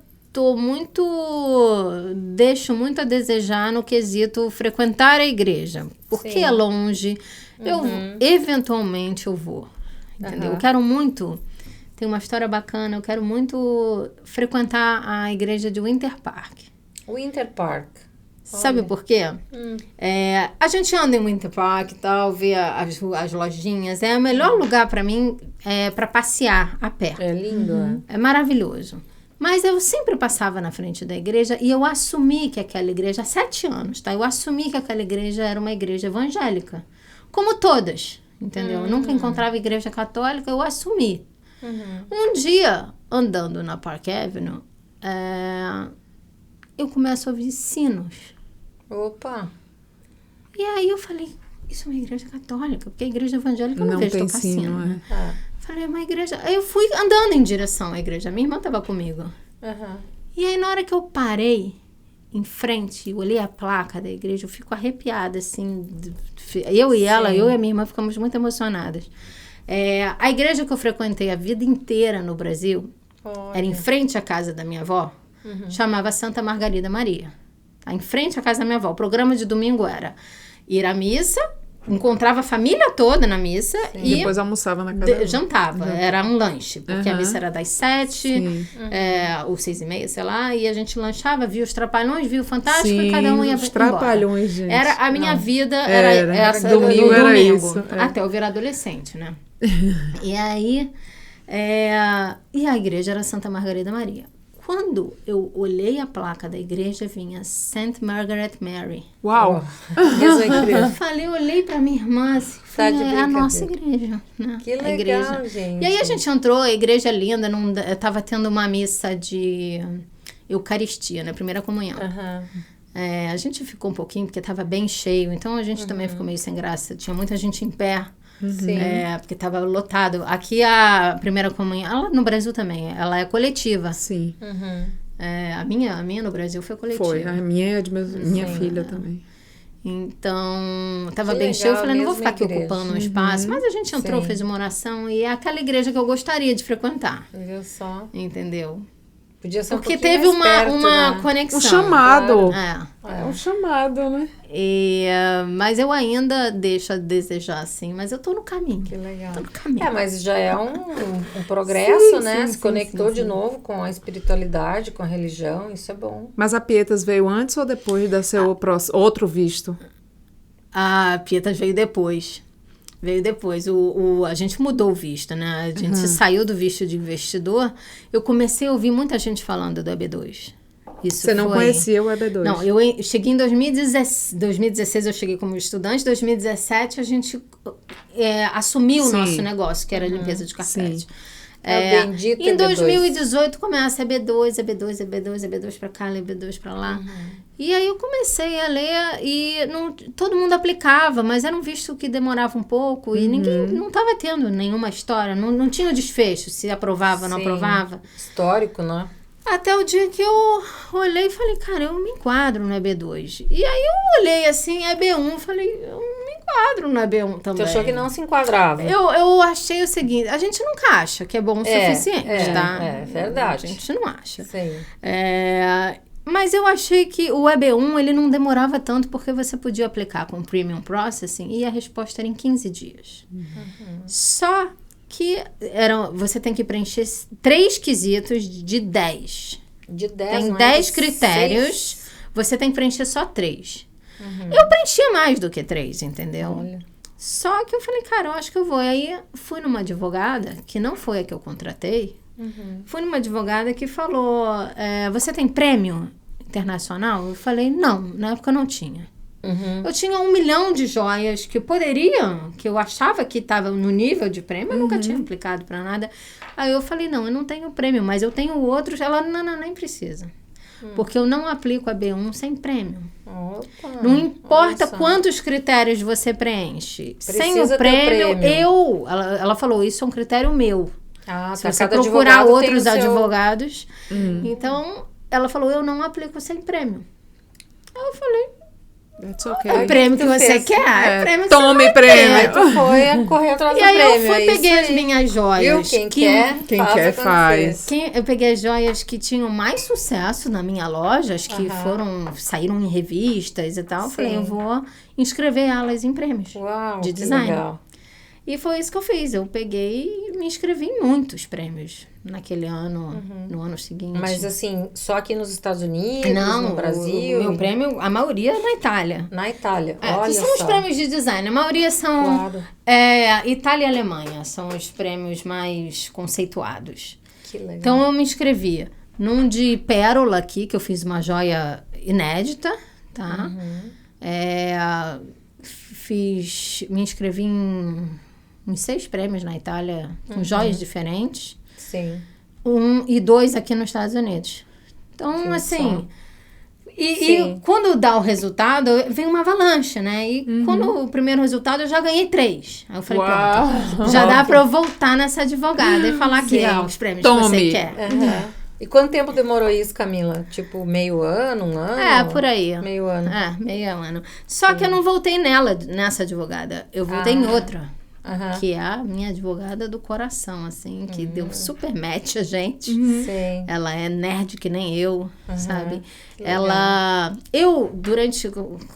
deixo muito a desejar no quesito frequentar a igreja, porque Sim. é longe. Eventualmente eu vou, entendeu? Eu quero muito, tem uma história bacana, eu quero muito frequentar a igreja de Winter Park. Winter Park. Sabe por quê? A gente anda em Winter Park e tal, vê as lojinhas. É o melhor lugar para mim para passear a pé. É lindo, né? É maravilhoso. Mas eu sempre passava na frente da igreja e eu assumi que aquela igreja, há 7 anos, tá? Eu assumi que aquela igreja era uma igreja evangélica. Como todas, entendeu? Eu nunca encontrava igreja católica, eu assumi. Um dia, andando na Park Avenue, eu começo a ouvir sinos. Opa. E aí eu falei, isso é uma igreja católica, porque a igreja evangélica eu não vejo tem tocar sino, sino. Né? Falei, uma igreja... Aí eu fui andando em direção à igreja, minha irmã estava comigo. E aí na hora que eu parei em frente e olhei a placa da igreja, eu fico arrepiada, assim. Eu e ela, eu e a minha irmã ficamos muito emocionadas. A igreja que eu frequentei a vida inteira no Brasil, era em frente à casa da minha avó, chamava Santa Margarida Maria. Tá? Em frente à casa da minha avó. O programa de domingo era ir à missa, encontrava a família toda na missa e depois almoçava na casa jantava. Era um lanche, porque a missa era das 7 ou 6h30, sei lá, e a gente lanchava, via os Trapalhões, via o Fantástico e cada um ia os embora. Trapalhões, gente. Era a minha vida, era essa domingo no era domingo, isso, até eu virar adolescente, né? E aí, e a igreja era Santa Margarida Maria. Quando eu olhei a placa da igreja, vinha St. Margaret Mary. Uau! Eu olhei pra minha irmã, assim, Tá de é a nossa brincadeira. igreja, né? Que A legal, igreja. gente. E aí a gente entrou, a igreja é linda, tava tendo uma missa de Eucaristia, né? Primeira comunhão. A gente ficou um pouquinho, porque tava bem cheio, então a gente também ficou meio sem graça. Tinha muita gente em pé. Sim. Porque estava lotado. Aqui a primeira comunhão, ela no Brasil também, ela é coletiva. Sim. A minha no Brasil foi coletiva. Foi. A minha é de minha filha também. Então, estava Que bem legal, cheio. Eu falei, não vou mesma ficar aqui igreja. ocupando um espaço. Mas a gente entrou, Sim. fez uma oração. E é aquela igreja que eu gostaria de frequentar. Viu só? Entendeu? Podia ser Porque um pouquinho teve mais perto, uma né? conexão. Um chamado. É. É um chamado, né? Mas eu ainda deixo a desejar, assim. Mas eu tô no caminho. Que legal. Tô no caminho. Mas já é um progresso, Sim, né? sim, Se conectou sim. de novo com a espiritualidade, com a religião, isso é bom. Mas a Pietas veio antes ou depois da seu outro visto? A Pietas veio depois. A gente mudou o visto, né? A gente saiu do visto de investidor. Eu comecei a ouvir muita gente falando do EB2. Você não conhecia o EB2? Não, eu cheguei em 2016, eu cheguei como estudante. Em 2017, a gente assumiu o nosso negócio, que era a limpeza de carpete. É o bendito Em EB2. 2018 começa EB2 pra cá, EB2 pra lá. E aí eu comecei a ler e todo mundo aplicava, mas era um visto que demorava um pouco e ninguém não estava tendo nenhuma história, não tinha desfecho, se aprovava ou não Sim. aprovava. Histórico, né? Até o dia que eu olhei e falei, cara, eu me enquadro no EB2. E aí eu olhei assim, EB1, falei, eu me enquadro no EB1 também. Você achou que não se enquadrava? Eu achei o seguinte, a gente nunca acha que é bom o suficiente, tá? É verdade. A gente não acha. Sim. Mas eu achei que o EB1, ele não demorava tanto, porque você podia aplicar com Premium Processing e a resposta era em 15 dias. Só que você tem que preencher 3 quesitos de 10. De 10, tem 10 critérios, 6. você tem que preencher só 3. Eu preenchia mais do que 3, entendeu? Olha. Só que eu falei, cara, eu acho que eu vou. E aí fui numa advogada, que não foi a que eu contratei, fui numa advogada que falou, você tem prêmio internacional? Eu falei, não, na época eu não tinha. Eu tinha 1 milhão de joias que que eu achava que estava no nível de prêmio, eu nunca tinha aplicado para nada. Aí eu falei, não, eu não tenho prêmio, mas eu tenho outros. Ela, não, nem precisa. Porque eu não aplico a B1 sem prêmio. Opa, não importa quantos critérios você preenche. Sem o ter prêmio, ela falou, isso é um critério meu. Se você cada procurar outros tem o seu... advogados. Então, ela falou, eu não aplico sem prêmio. Aí eu falei, okay. O prêmio que você quer, o prêmio que tome você vai prêmio. ter. Tu foi correr atrás do E aí prêmio. eu fui, peguei as minhas joias. Viu? Quem quer, faz. Eu peguei as joias que tinham mais sucesso na minha loja, as que saíram em revistas e tal. Sim. Falei, eu vou inscrever elas em prêmios de design. Legal. E foi isso que eu fiz. Eu peguei e me inscrevi em muitos prêmios naquele ano, no ano seguinte. Mas assim, só aqui nos Estados Unidos, não, no Brasil? O meu prêmio, a maioria é na Itália. Na Itália, Olha que são só. Os prêmios de design. A maioria são Itália e Alemanha. São os prêmios mais conceituados. Que legal. Então, eu me inscrevi num de pérola aqui, que eu fiz uma joia inédita, tá? Me inscrevi em 6 prêmios na Itália, com joias diferentes. Sim. 1 e 2 aqui nos Estados Unidos. Então, assim... E quando dá o resultado, vem uma avalanche, né? E quando o primeiro resultado, eu já ganhei 3. Aí eu falei, pronto, já dá pra eu voltar nessa advogada e falar aqui, os prêmios que você quer. E quanto tempo demorou isso, Camila? Tipo, meio ano, 1 ano? Por aí. Meio ano. Meio ano. Só que eu não voltei nessa advogada. Eu voltei em outra. Que é a minha advogada do coração, assim, que deu super match a gente. Sim. Ela é nerd que nem eu, sabe? Eu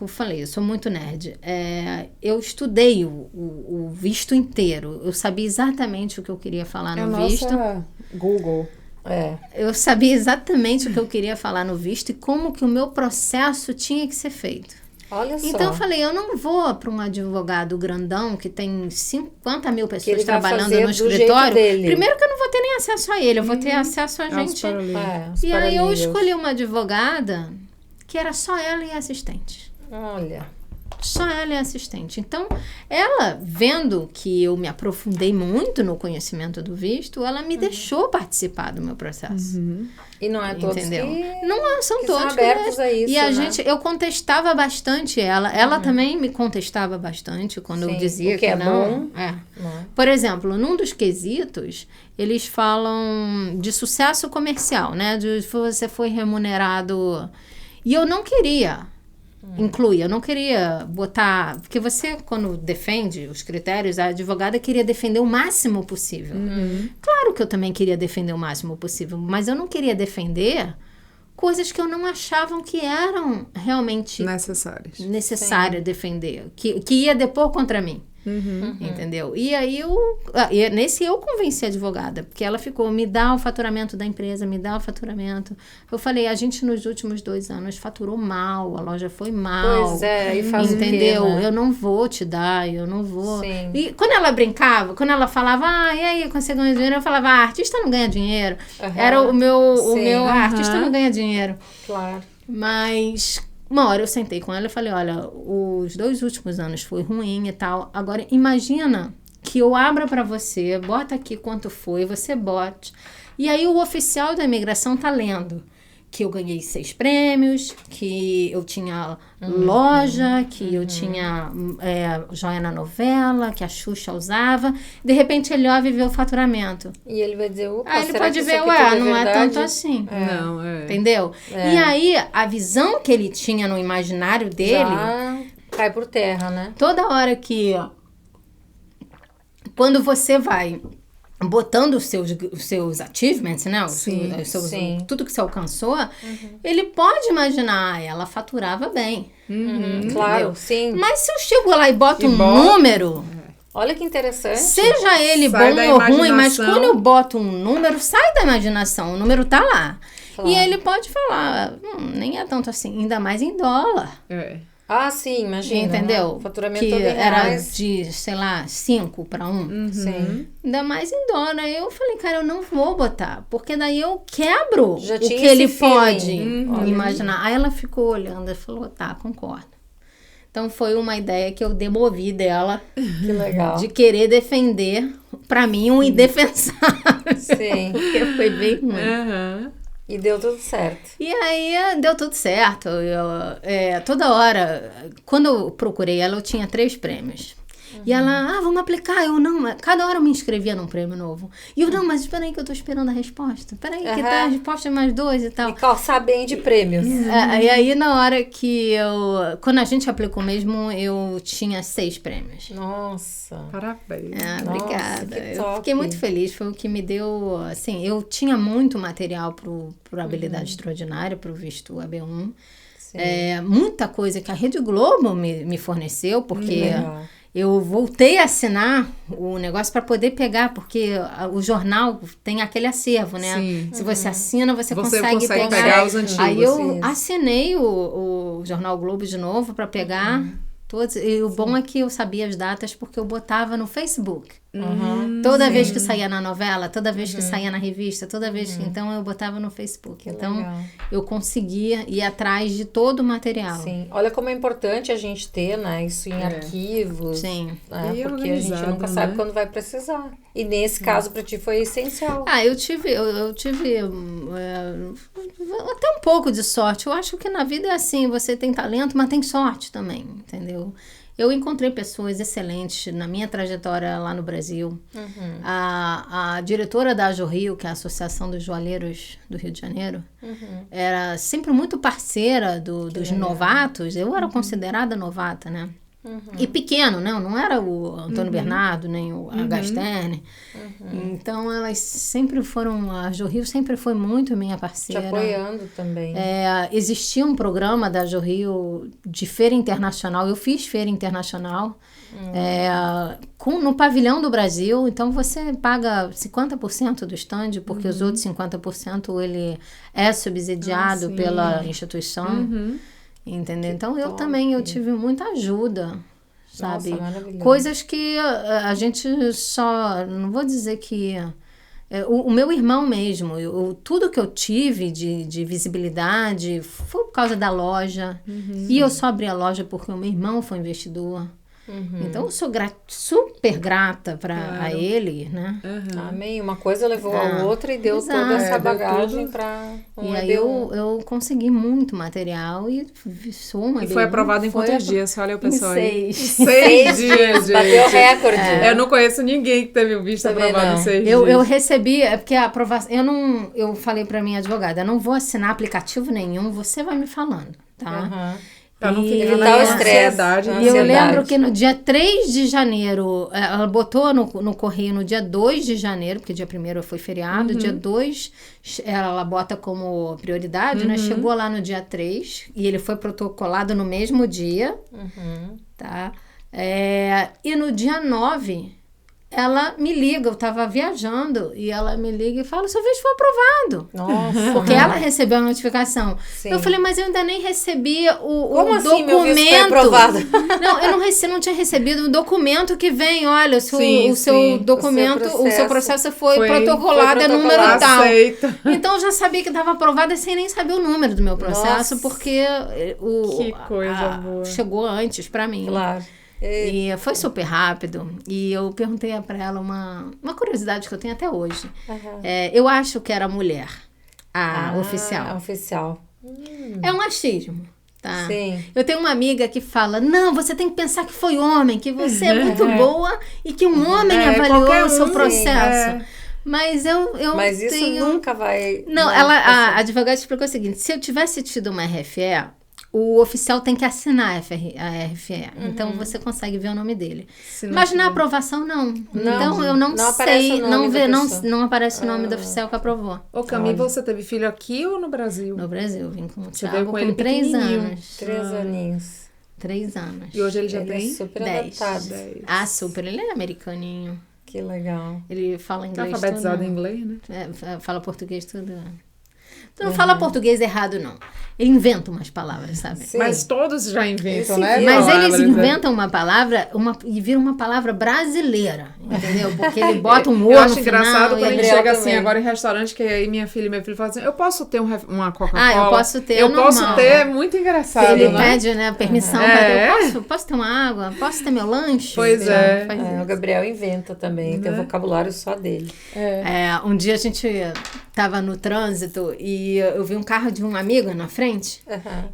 falei, eu sou muito nerd. Eu estudei o visto inteiro. Eu sabia exatamente o que eu queria falar no visto. Google. Eu sabia exatamente o que eu queria falar no visto e como que o meu processo tinha que ser feito. Olha só. Então eu falei, eu não vou para um advogado grandão que tem 50 mil pessoas trabalhando no jeito escritório. dele. Primeiro que eu não vou ter nem acesso a ele, eu vou ter acesso a gente. E aí eu escolhi uma advogada que era só ela e assistente. Olha. Só ela é assistente. Então, ela, vendo que eu me aprofundei muito no conhecimento do visto, ela me deixou participar do meu processo. E não é todos Não são que todos são abertos a isso, e eu contestava bastante ela. Ela também me contestava bastante quando eu dizia que não. Por exemplo, num dos quesitos, eles falam de sucesso comercial, né? De você foi remunerado. E eu não queria incluir, eu não queria botar... Porque você, quando defende os critérios, a advogada queria defender o máximo possível. Claro que eu também queria defender o máximo possível, mas eu não queria defender coisas que eu não achava que eram realmente necessárias defender, que ia depor contra mim. Entendeu? E aí nesse eu convenci a advogada, porque ela ficou, me dá o faturamento da empresa, me dá o faturamento. Eu falei, a gente nos últimos 2 anos faturou mal, a loja foi mal. Pois é, e faz entendeu? o quê, né? Eu não vou te dar, eu não vou. Sim. E quando ela brincava, quando ela falava, e aí, quando você ganha dinheiro? Eu falava, artista não ganha dinheiro. Era o meu artista não ganha dinheiro. Claro. Mas... Uma hora eu sentei com ela e falei, olha, os 2 últimos anos foi ruim e tal. Agora, imagina que eu abra para você, bota aqui quanto foi, você bote. E aí o oficial da imigração tá lendo que eu ganhei 6 prêmios, que eu tinha loja, que eu tinha joia na novela, que a Xuxa usava. De repente ele olha e vê o faturamento. E ele vai dizer, opa, Aí ele será pode que ver, isso aqui tudo não verdade? é tanto assim. Não, Entendeu? E aí, a visão que ele tinha no imaginário dele... Já cai por terra, né? Toda hora que... Quando você vai botando os seus achievements, né? Sim. Tudo que você alcançou, ele pode imaginar, ela faturava bem. Claro, sim. Mas se eu chego lá e boto número... Olha que interessante. Seja ele Sai bom da ou ruim, mas imaginação. quando eu boto um número, sai da imaginação. O número tá lá. Claro. E ele pode falar, nem é tanto assim, ainda mais em dólar. Ah, sim, imagina. Entendeu? Né? Faturamento que todo em era reais. de, sei lá, 5 para 1. Sim. Ainda mais em dólar. Aí eu falei, cara, eu não vou botar. Porque daí eu quebro Já o tinha que ele esse feeling. pode imaginar. Aí ela ficou olhando e falou, tá, concordo. Então foi uma ideia que eu demovi dela. Que legal. De querer defender, pra mim, um indefensável. Sim. Porque foi bem ruim. E deu tudo certo. E aí deu tudo certo. Toda hora, quando eu procurei ela, eu tinha 3 prêmios. E ela, vamos aplicar. Eu não, cada hora eu me inscrevia num prêmio novo. E eu, não, mas espera aí que eu tô esperando a resposta. Espera aí que tá, a resposta é mais 2 e tal. E calçar bem de prêmios. E aí, na hora que quando a gente aplicou mesmo, eu tinha 6 prêmios. Nossa. Parabéns. Obrigada. Que Eu top. fiquei muito feliz. Foi o que me deu, assim, eu tinha muito material pro habilidade extraordinária, pro visto AB1. Sim. Muita coisa que a Rede Globo me forneceu, porque Legal. eu voltei a assinar o negócio para poder pegar, porque o jornal tem aquele acervo, né? Sim. Se você assina, você Consegue consegue pegar os antigos. Aí eu Isso. assinei o Jornal Globo de novo para pegar todos. E o bom é que eu sabia as datas porque eu botava no Facebook. Toda vez que saía na novela, toda vez que saía na revista, toda vez que... Então, eu botava no Facebook. Então, legal. eu conseguia ir atrás de todo o material. Sim. Olha como é importante a gente ter, né? Isso em arquivos. Sim. Né? E Porque a gente organizado, nunca sabe né? quando vai precisar. E nesse caso, pra ti, foi essencial. Eu tive até um pouco de sorte. Eu acho que na vida é assim, você tem talento, mas tem sorte também, entendeu? Eu encontrei pessoas excelentes na minha trajetória lá no Brasil. A diretora da Ajo Rio, que é a Associação dos Joalheiros do Rio de Janeiro, era sempre muito parceira dos novatos. Eu era considerada novata, né? E pequeno, né? Não era o Antônio Bernardo, nem o Agastene. Então, elas sempre foram... A Ajo Rio sempre foi muito minha Te parceira. apoiando também. Existia um programa da Ajo Rio de feira internacional. Eu fiz feira internacional no pavilhão do Brasil. Então, você paga 50% do stand, porque os outros 50% ele é subsidiado pela instituição. Entendeu? Então, eu também tive muita ajuda, sabe? Nossa, maravilhoso. Coisas que a gente só... Não vou dizer que... O meu irmão mesmo, tudo que eu tive de visibilidade foi por causa da loja. E eu só abri a loja porque o meu irmão foi investidor. Então, eu sou super grata a ele, né? Amém. Uma coisa levou a outra e deu Exato. toda essa Deu bagagem tudo. para E aí eu consegui muito material e sou uma... E foi aprovado em Foi quantos dias? Olha o pessoal aí. 6. 6 dias, gente. Bateu recorde. Eu não conheço ninguém que teve o visto Também aprovado não. em 6 Eu dias. recebi, porque a aprovação... Eu falei pra minha advogada, eu não vou assinar aplicativo nenhum, você vai me falando, tá? Pra não ficar Evitar na o estresse. ansiedade. Ah, E eu ansiedade. lembro que no dia 3 de janeiro, ela botou no correio no dia 2 de janeiro, porque dia 1º foi feriado, dia 2 ela bota como prioridade, né? Chegou lá no dia 3 e ele foi protocolado no mesmo dia, tá? E no dia 9, ela me liga, eu tava viajando, e ela me liga e fala, seu visto foi aprovado. Nossa. Porque ela recebeu a notificação. Sim. Eu falei, mas eu ainda nem recebi o Como assim, documento. meu visto foi aprovado? Não, eu não tinha recebido o documento que vem. Olha, Sim, o seu sim. documento, o seu processo foi protocolado, é foi número protocolado. tal. Aceita. Então eu já sabia que estava aprovada sem nem saber o número do meu processo, Nossa. porque Que coisa boa. chegou antes para mim. Claro. E foi super rápido. E eu perguntei para ela uma curiosidade que eu tenho até hoje. Eu acho que era mulher. oficial. Oficial. É um achismo. Tá. Sim. Eu tenho uma amiga que fala, não, você tem que pensar que foi homem, que você é muito boa e que um homem avaliou o seu processo. Mas Mas isso tenho... nunca vai... Não, a advogada explicou o seguinte, se eu tivesse tido uma RFE, o oficial tem que assinar a RFE. Então, você consegue ver o nome dele. Mas na aprovação, não. Então, eu não sei, não aparece o nome do oficial que aprovou. Ô, Camila, você teve filho aqui ou no Brasil? No Brasil, vim com o Você Thiago veio com ele 3 pequenininho. anos. 3 aninhos. 3 anos. E hoje ele já Ele tem? é super 10. adaptado. Super. Ele é americaninho. Que legal. Ele fala inglês Alfabetizado tudo. em inglês, né? Fala português tudo. Tu não fala português errado, não. Ele inventa umas palavras, sabe? Sim. Mas todos já inventam, Esse né? vira. Mas palavras, eles né? inventam uma palavra e vira uma palavra brasileira, entendeu? Porque ele bota um Eu O no acho engraçado final. quando a gente Gabriel chega também. assim agora em restaurante, que aí minha filha e meu filho falam assim, eu posso ter uma Coca-Cola? Ah, eu posso ter, Eu normal. posso ter, é muito engraçado, Ele né? pede, né, permissão pra ter. Eu posso ter uma água? Posso ter meu lanche? Pois Entendeu? é. Faz O isso. Gabriel inventa também, tem um vocabulário só dele. Um dia a gente tava no trânsito e eu vi um carro de um amigo na frente.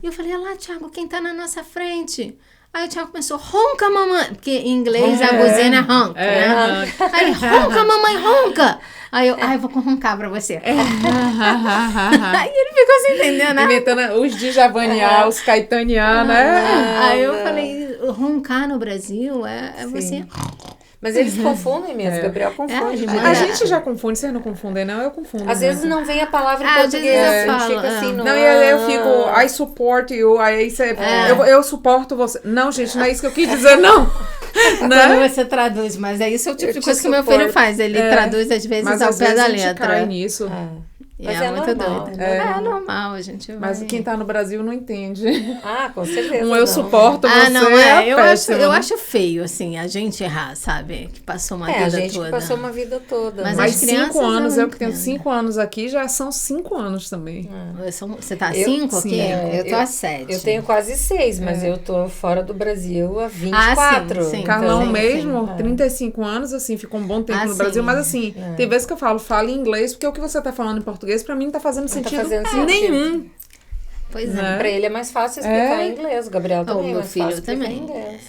E eu falei, olha lá, Thiago, quem tá na nossa frente? Aí o Thiago começou, ronca, mamãe. Porque em inglês a buzina é ronca, né? Aí, ronca, mamãe, ronca. Aí eu vou roncar pra você. Aí ele ficou sem entender, né? Inventando os Djavaniá, os Caetaniá, né? Aí eu falei, roncar no Brasil é você... Mas eles confundem mesmo, Gabriel confunde. ele A gente já confunde, vocês não confundem, não? Eu confundo. Às vezes não vem a palavra em às português, vezes a eu gente falo, fica assim, Não, e aí eu fico, I support you, aí você, eu suporto você. Não, gente, não é isso que eu quis dizer, não. Quando você traduz, mas é isso é o tipo de coisa que o meu filho faz. Ele traduz às vezes Mas ao às pé vezes da a gente letra. cai nisso. Mas é é muito normal, doido. né? É normal, a gente vai... Mas quem tá no Brasil não entende. Com certeza. Eu suporto você. não é eu péssimo. acho feio, assim, a gente errar, sabe? Que passou uma vida a gente toda. que passou uma vida toda. Mas Mas as crianças 5 anos, não eu que tenho 5 anos aqui, já são 5 anos também. Você tá 5 aqui? Eu tô a 7. Eu tenho quase 6, mas eu tô fora do Brasil há 24. sim. Carlão Sim, mesmo, 35 anos, assim, ficou um bom tempo no Brasil. sim. Mas assim, tem vezes que eu falo em inglês, porque o que você tá falando em português, pra mim, não tá fazendo sentido nenhum. Pois é. Pra ele é mais fácil explicar em inglês. O Gabriel também é meu mais filho fácil explicar também. em inglês.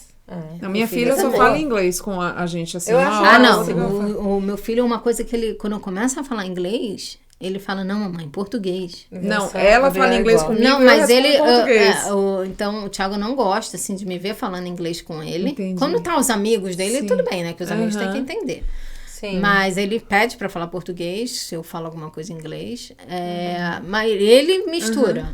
A minha filha só fala inglês com a gente, assim. Eu acho O meu filho é uma coisa que ele, quando eu começo a falar inglês, ele fala, não, mamãe, português. Não, ela fala inglês comigo, não, eu mas respondo ele, português. então o Thiago não gosta, assim, de me ver falando inglês com ele. Entendi. Quando tá os amigos dele, tudo bem, né, que os amigos têm que entender. Sim. Mas ele pede pra falar português, se eu falo alguma coisa em inglês. Mas ele mistura.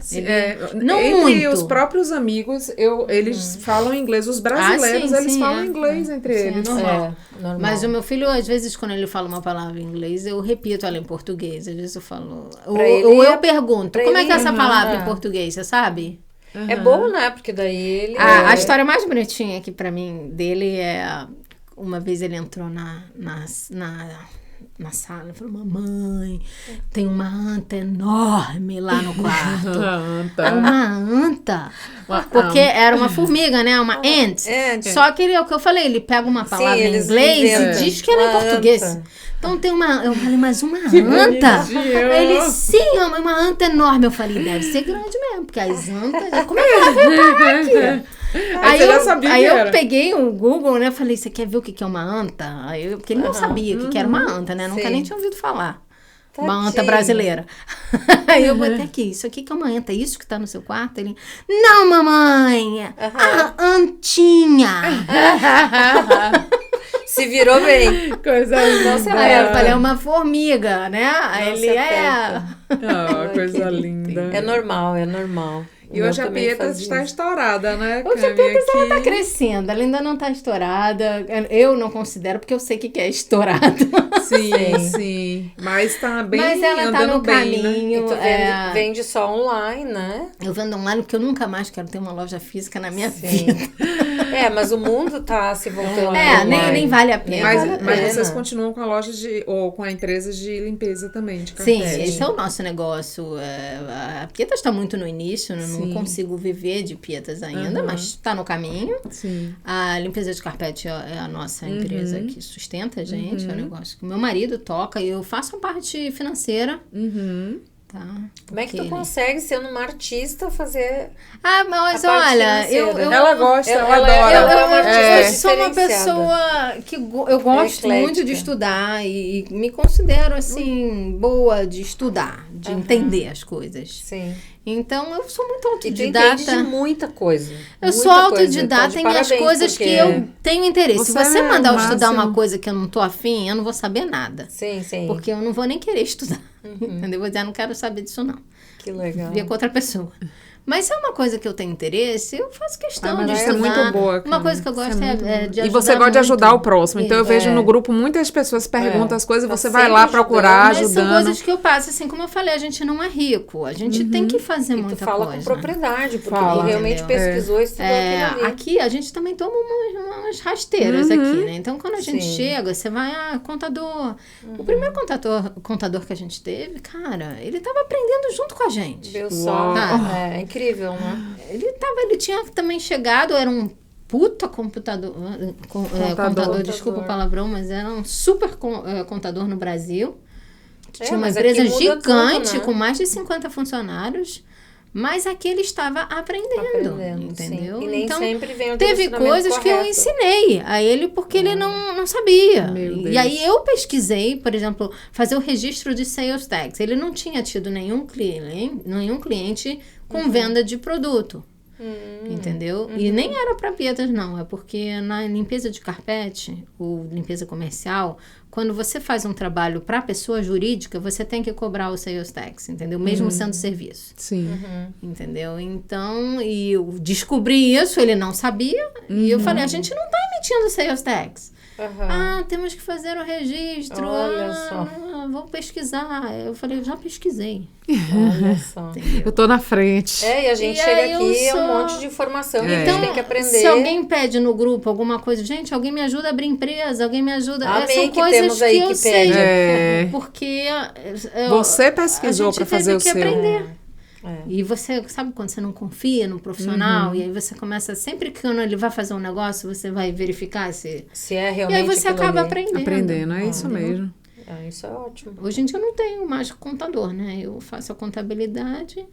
Não entre muito. os próprios amigos, eles falam inglês. Os brasileiros, eles falam inglês entre eles. É normal. Normal. Mas o meu filho, às vezes, quando ele fala uma palavra em inglês, eu repito ela em português. Às vezes eu falo... Ou eu pergunto, como é que é essa palavra em português, você sabe? É bom, né? Porque daí ele... A história mais bonitinha aqui pra mim dele é... Uma vez ele entrou na sala e falou, mamãe, tem uma anta enorme lá no quarto. Uma anta? Porque era uma formiga, né? Uma ant. Só que é o que eu falei, ele pega uma palavra em inglês e diz que ela é em português. Anta. Então tem uma... Eu falei, mas uma anta? Ele, sim, uma anta enorme. Eu falei, deve ser grande mesmo, porque as antas... Como é que ela veio parar aqui? Aí eu peguei o Google, né? Falei, você quer ver o que é uma anta? Porque ele não sabia o que era uma anta, né? Nunca nem tinha ouvido falar. Uma anta brasileira. Aí eu botei aqui, isso aqui que é uma anta, isso que tá no seu quarto? Ele, não, mamãe, a antinha. Se virou bem. Coisa linda. Aí eu falei, é uma formiga, né? Aí ele coisa linda. É normal, é normal. E hoje a Pieta está estourada, né? Hoje a Pieta ela tá crescendo, ela ainda não tá estourada. Eu não considero, porque eu sei o que é estourado. Sim. Mas tá bem, mas ela tá no bem, caminho. Né? E tu vende só online, né? Eu vendo online porque eu nunca mais quero ter uma loja física na minha vida. Mas o mundo tá se voltando. Nem vale a pena. Mas vocês continuam com a loja ou com a empresa de limpeza também, de carpete. Sim, esse é o nosso negócio. A Pietas está muito no início, não consigo viver de Pietas ainda, mas está no caminho. Sim. A limpeza de carpete é a nossa empresa que sustenta a gente, é um negócio que meu marido toca e eu faço a parte financeira. Tá? Como é que tu consegue, sendo uma artista, fazer mas olha, ela gosta, ela adora. Ela é uma artista eu sou uma pessoa que eu gosto muito de estudar e me considero, assim, boa de estudar, de entender as coisas. Sim. Então, eu sou muito autodidata. E tu entende de muita coisa. Eu sou autodidata em as coisas que eu tenho interesse. Se você mandar eu estudar uma coisa que eu não tô afim, eu não vou saber nada. Sim, sim. Porque eu não vou nem querer estudar. Entendeu? Vou dizer, não quero saber disso, não. Que legal. Ver com outra pessoa. Mas se é uma coisa que eu tenho interesse, eu faço questão de estudar. É muito boa, uma coisa que eu gosto é de ajudar. E você gosta de ajudar o próximo. Então eu vejo no grupo muitas pessoas perguntam as coisas e você vai lá procurar, ajudando. Mas são coisas que eu passo, assim, como eu falei, a gente não é rico. A gente tem que fazer muita coisa. Tu fala com propriedade, porque tu realmente pesquisou, estudou aquilo ali. Aqui a gente também toma umas rasteiras aqui, né? Então quando a gente chega, você vai, contador. O primeiro contador que a gente teve, cara, ele tava aprendendo junto com a gente. Viu só? É incrível, né? Ele tinha também chegado, era um puta contador, desculpa o palavrão, mas era um super contador no Brasil. Tinha uma empresa gigante, com mais de 50 funcionários, mas aqui ele estava aprendendo entendeu? Sim. E nem então, sempre vem o teve coisas que eu ensinei a ele porque ele não sabia. E aí eu pesquisei, por exemplo, fazer o registro de sales tax. Ele não tinha tido nenhum cliente com venda de produto. Entendeu? E nem era para Pietas, não. É porque na limpeza de carpete, ou limpeza comercial, quando você faz um trabalho para pessoa jurídica, você tem que cobrar o sales tax, entendeu? Mesmo sendo serviço. Sim. Entendeu? Então, e eu descobri isso, ele não sabia. E eu falei, a gente não tá emitindo sales tax. Temos que fazer o registro. Olha só. Vou pesquisar. Eu falei, já pesquisei. Olha só. Eu tô na frente. E a gente chega aqui, é um monte de informação que a gente tem que aprender. Se alguém pede no grupo alguma coisa, gente, alguém me ajuda a abrir empresa, alguém me ajuda. São coisas temos aí que sei. Pede. Porque você pesquisou para fazer o seu. Aprender. E você, sabe quando você não confia no profissional, e aí você começa, sempre que ele vai fazer um negócio, você vai verificar se é realmente. E aí você acaba aprendendo. É isso mesmo. Isso é ótimo. Hoje em dia eu não tenho mais contador, né? Eu faço a contabilidade.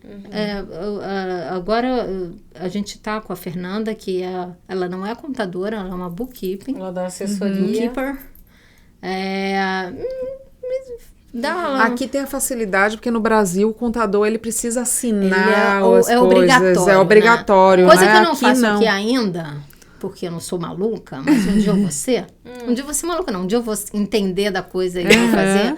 Agora a gente tá com a Fernanda, que ela não é contadora, ela é uma bookkeeping. Ela dá assessoria. Bookkeeper. Aqui tem a facilidade, porque no Brasil o contador ele precisa assinar as coisas. Obrigatório, é obrigatório. Né? Coisa que eu não faço aqui ainda, porque eu não sou maluca, mas um dia eu vou ser. Um dia eu vou ser maluca, não. Um dia eu vou entender da coisa e vou fazer.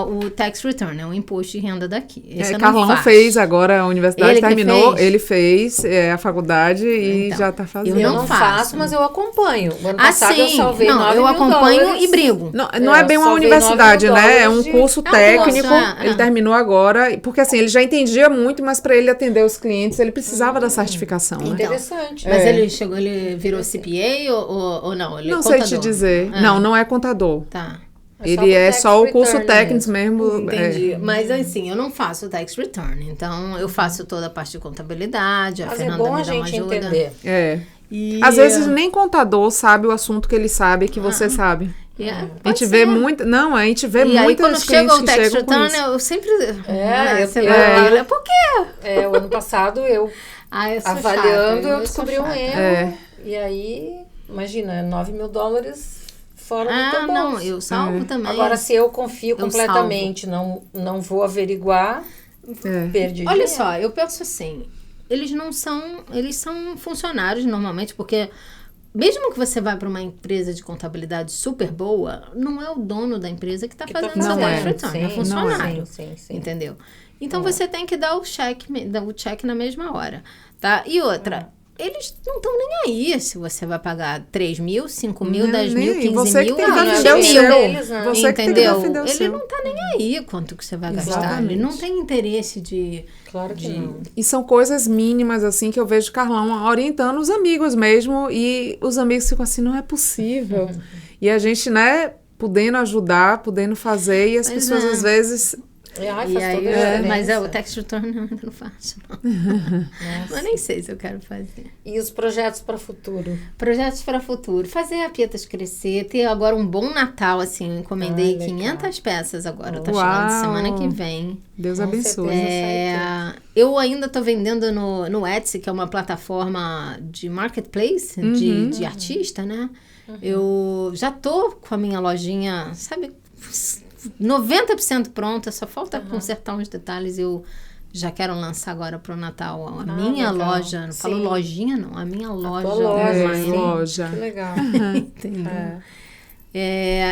O tax return, é o imposto de renda daqui. Esse Carlão fez agora, a universidade terminou, ele fez a faculdade e já está fazendo. Eu não faço, mas eu acompanho. O ano passado eu salvei $9 mil. Eu acompanho e brigo. Não é bem uma universidade, né? É um curso técnico. Ele terminou agora, porque assim, ele já entendia muito, mas para ele atender os clientes, ele precisava da certificação. Interessante. Mas ele virou CPA ou não? Ele não sei te dizer. Não é contador. Tá. Ele é só o curso técnico mesmo. Entendi. Mas assim, eu não faço o tax return. Então, eu faço toda a parte de contabilidade. Mas é bom a gente entender. Às vezes nem contador sabe o assunto que ele sabe que você sabe. A gente vê muito. Não, a gente vê muitas clientes que chegam com isso. Eu sempre. Por quê? O ano passado eu avaliando, eu descobri um erro. E aí, imagina, $9 mil fora do teu bolso. Não, eu salvo também. Agora, se eu confio completamente, não vou averiguar, perdi dinheiro. Olha só, eu penso assim, eles são funcionários normalmente, porque mesmo que você vá para uma empresa de contabilidade super boa, não é o dono da empresa que está fazendo seu tax return, é funcionário. Sim. Entendeu? Então, você tem que dar o check na mesma hora, tá? E outra... Eles não estão nem aí se você vai pagar 3 mil, 5 mil, 10 mil, 15 você mil, que tem que 20 mil. Você entendeu? Que tem que Ele não está nem aí quanto que você vai gastar. Ele não tem interesse de... Claro que não. E são coisas mínimas, assim, que eu vejo Carlão orientando os amigos mesmo. E os amigos ficam assim, não é possível. E a gente, né, podendo ajudar, podendo fazer. E as pessoas, às vezes... Faz toda a diferença. Mas o tax return eu não faço, não. Mas nem sei se eu quero fazer. E os projetos para o futuro? Projetos para o futuro. Fazer a Pietas crescer, ter agora um bom Natal, assim. Eu encomendei 500 peças agora. Tá chegando semana que vem. Deus abençoe. Eu ainda tô vendendo no Etsy, que é uma plataforma de marketplace, de artista, né? Eu já tô com a minha lojinha, sabe, 90% pronta, só falta consertar uns detalhes. Eu já quero lançar agora pro Natal a minha loja. Não falo lojinha, não. A minha loja. Loja. Que legal. Entendeu?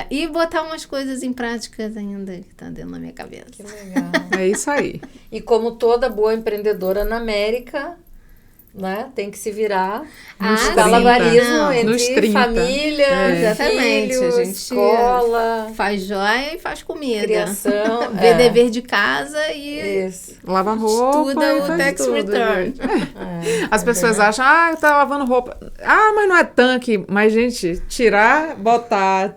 E botar umas coisas em práticas ainda que tá dentro da minha cabeça. Que legal. É isso aí. E como toda boa empreendedora na América, né, tem que se virar nos malabarismo entre nos 30. Família, filhos, a gente escola, faz joia e faz comida, criação, vê dever de casa e lava roupa, estuda o tax return. As pessoas acham, tá lavando roupa, mas não é tanque, mas gente, tirar da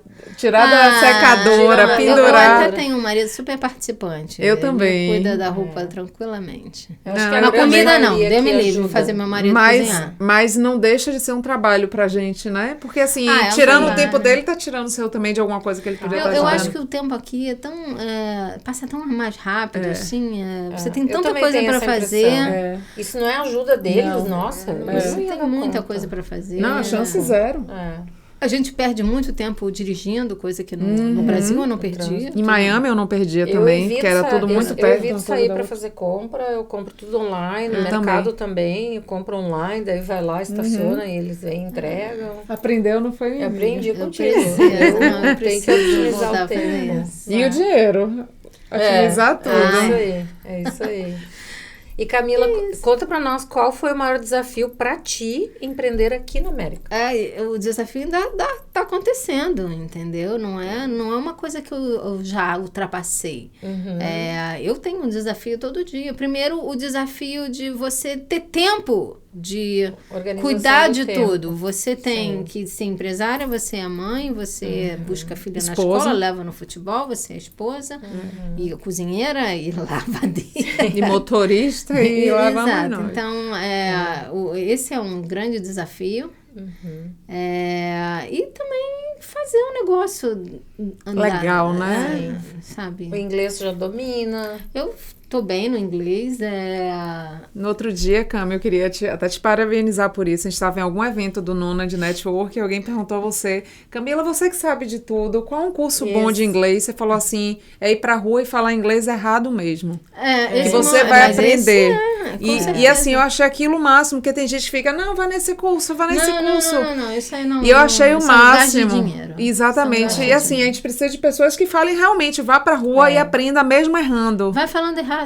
secadora, pendurar. Eu até tenho um marido super participante. Eu também. Cuida da roupa tranquilamente. Na comida não, Deus me livre fazer meu marido cozinhar. Mas não deixa de ser um trabalho pra gente, né? Porque assim, tirando o tempo dele, tá tirando o seu também de alguma coisa que ele podia estar Eu acho que o tempo aqui é tão passa tão mais rápido, assim. Você tem tanta coisa pra fazer. Isso não é ajuda deles, nossa. Você tem muita coisa pra fazer. Não, chance zero. A gente perde muito tempo dirigindo, coisa que no Brasil eu não perdia. Em Miami eu não perdia também, que era tudo muito perto. Eu evito sair para fazer compra, eu compro tudo online, no mercado também, eu compro online, daí vai lá, estaciona e eles vêm, entregam. Aprendeu, não foi? Aprendi contigo. Eu tenho que utilizar o tempo. E o dinheiro? Utilizar tudo. É isso aí. E Camila, conta pra nós qual foi o maior desafio pra ti empreender aqui na América. O desafio ainda tá acontecendo, entendeu? Não é uma coisa que eu já ultrapassei. Eu tenho um desafio todo dia. Primeiro, o desafio de você ter tempo de cuidar de tudo. Você tem que ser empresária, você é mãe, você busca a filha na escola, leva no futebol, você é esposa, e cozinheira, e lavadeira. E motorista, e lava a mão. Então, esse é um grande desafio. E também fazer um negócio andar, legal, né? Sabe? O inglês já domina. Eu tô bem no inglês. No outro dia, Cam, eu queria até te parabenizar por isso. A gente estava em algum evento do Nona de Network e alguém perguntou a você, Camila, você que sabe de tudo, qual é um curso bom de inglês? Você falou assim, ir pra rua e falar inglês errado mesmo. Que você vai aprender. E assim, eu achei aquilo o máximo, porque tem gente que fica, não, vai nesse curso, vai nesse curso. Não, isso aí não. E eu achei o máximo. Dinheiro. Exatamente. E assim, a gente precisa de pessoas que falem realmente, vá pra rua e aprenda mesmo errando. Vai falando errado.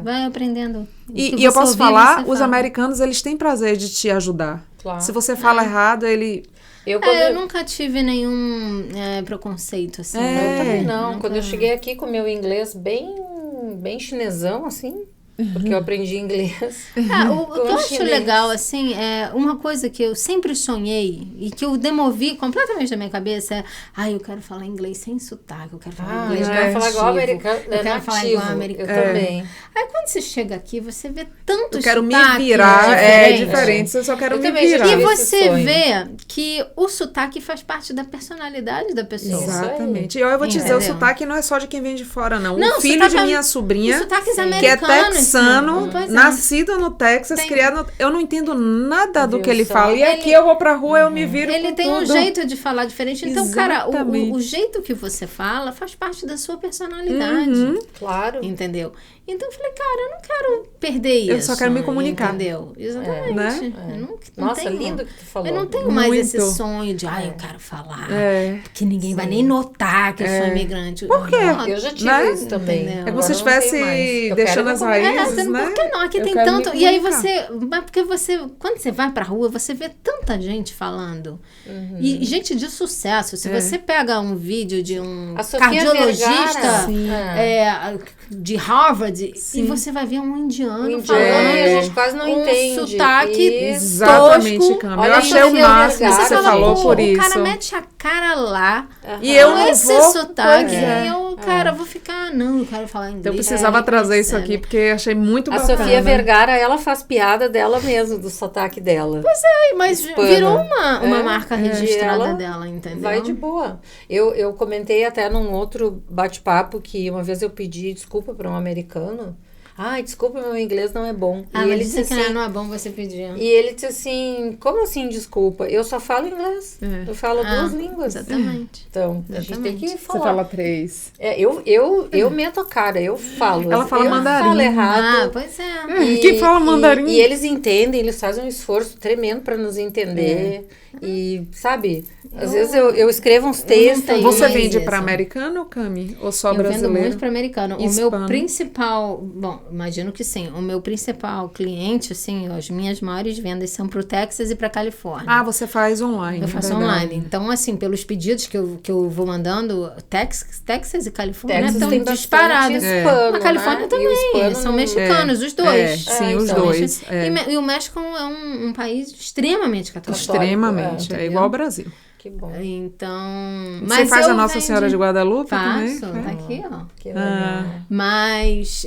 Vai aprendendo. E eu posso falar, os americanos, eles têm prazer de te ajudar. Claro. Se você fala errado, ele... Eu nunca tive nenhum preconceito, assim. Eu também não. Quando eu cheguei aqui com meu inglês bem chinesão, assim... Porque eu aprendi inglês. O que eu acho legal, assim, é uma coisa que eu sempre sonhei e que eu demovi completamente da minha cabeça eu quero falar inglês sem sotaque, eu quero falar inglês eu quero falar igual americano. Eu quero falar igual americano. Eu também. Aí quando você chega aqui, você vê tantos sotaques. Eu quero me virar, é diferente, eu só quero me virar. E você vê que o sotaque faz parte da personalidade da pessoa. Exatamente. E eu vou te dizer, o sotaque não é só de quem vem de fora, não. O filho de minha sobrinha, que é texano, nascido no Texas, criado... Eu não entendo nada do que ele fala. E aqui eu vou pra rua, eu me viro Ele tem um jeito de falar diferente. Então, cara, o jeito que você fala faz parte da sua personalidade. Claro. Entendeu? Então, eu falei, cara, eu não quero perder isso. Eu só quero me comunicar. Entendeu? Exatamente. Né? Nossa, lindo que tu falou. Eu não tenho mais esse sonho de, eu quero falar. Que ninguém vai nem notar que eu sou imigrante. Por quê? Eu já tive isso também. É que você estivesse deixando as raízes, né? Por que não? Aqui tem tanto... E aí porque quando você vai pra rua, você vê tanta gente falando. E gente de sucesso. Se você pega um vídeo de um cardiologista de Harvard, e você vai ver um indiano falando. A gente quase não entende. Um sotaque exatamente, Cam. Eu achei o máximo que você falou por isso. O cara mete a cara lá. E eu não esse vou... sotaque. cara, eu vou ficar... Não, eu quero falar inglês. Eu precisava trazer isso aqui, porque achei muito bacana. A Sofia Vergara, ela faz piada dela mesmo, do sotaque dela. Pois é, mas virou uma marca registrada dela, entendeu? Vai de boa. Eu comentei até num outro bate-papo que uma vez eu pedi desculpa para um americano. Ai, desculpa, meu inglês não é bom. E ele disse assim, não é bom você pedir. E ele disse assim, como assim desculpa? Eu só falo inglês. Eu falo 2 línguas. Exatamente. Então, a gente tem que falar. Você fala 3. Eu meto a cara, eu falo. Ela fala mandarim. Eu falo errado. Pois é. Quem fala mandarim? E eles entendem, eles fazem um esforço tremendo para nos entender. E, sabe, às vezes eu escrevo uns textos. Você vende para americano, Cami? Ou só brasileiro? Eu vendo muito para americano. Hispano. O meu principal... Bom, imagino que sim. O meu principal cliente, assim, as minhas maiores vendas são para o Texas e para a Califórnia. Ah, você faz online. Eu faço online. Então, assim, pelos pedidos que eu vou mandando, Texas e Califórnia estão disparados. A Califórnia também. São mexicanos, os dois. Sim, os dois. E o México é um país extremamente católico. Extremamente. É igual ao Brasil. Que bom. Então... Você faz a Nossa Senhora de Guadalupe também? Faço, tá aqui, ó. Que legal. Mas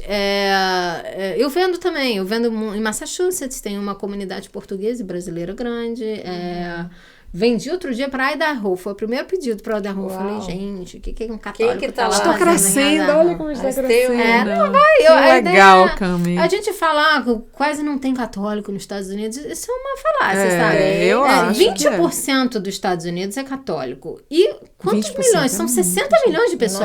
eu vendo também. Eu vendo em Massachusetts, tem uma comunidade portuguesa e brasileira grande. Vendi outro dia para Idaho. Foi o primeiro pedido para Idaho. Eu falei, gente, o que é um católico? Quem que tá lá? Estou crescendo, olha como está crescendo. Que legal, Cami. A gente fala que quase não tem católico nos Estados Unidos. Isso é uma falácia, sabe? Eu acho 20% dos Estados Unidos é católico. E quantos milhões? São 60 milhões de pessoas.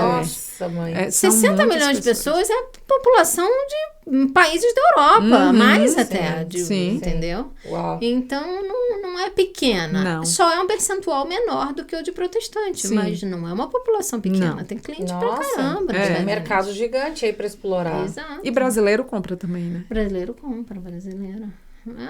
Nossa, mãe. 60 milhões de pessoas é a população de países da Europa. Mais até, entendeu? Uau. Então, não é pequena. Não. Só é um percentual menor do que o de protestante. Mas não é uma população pequena. Tem cliente pra caramba. É um mercado gigante aí pra explorar. Exato. E brasileiro compra também, né? Brasileiro compra, brasileiro.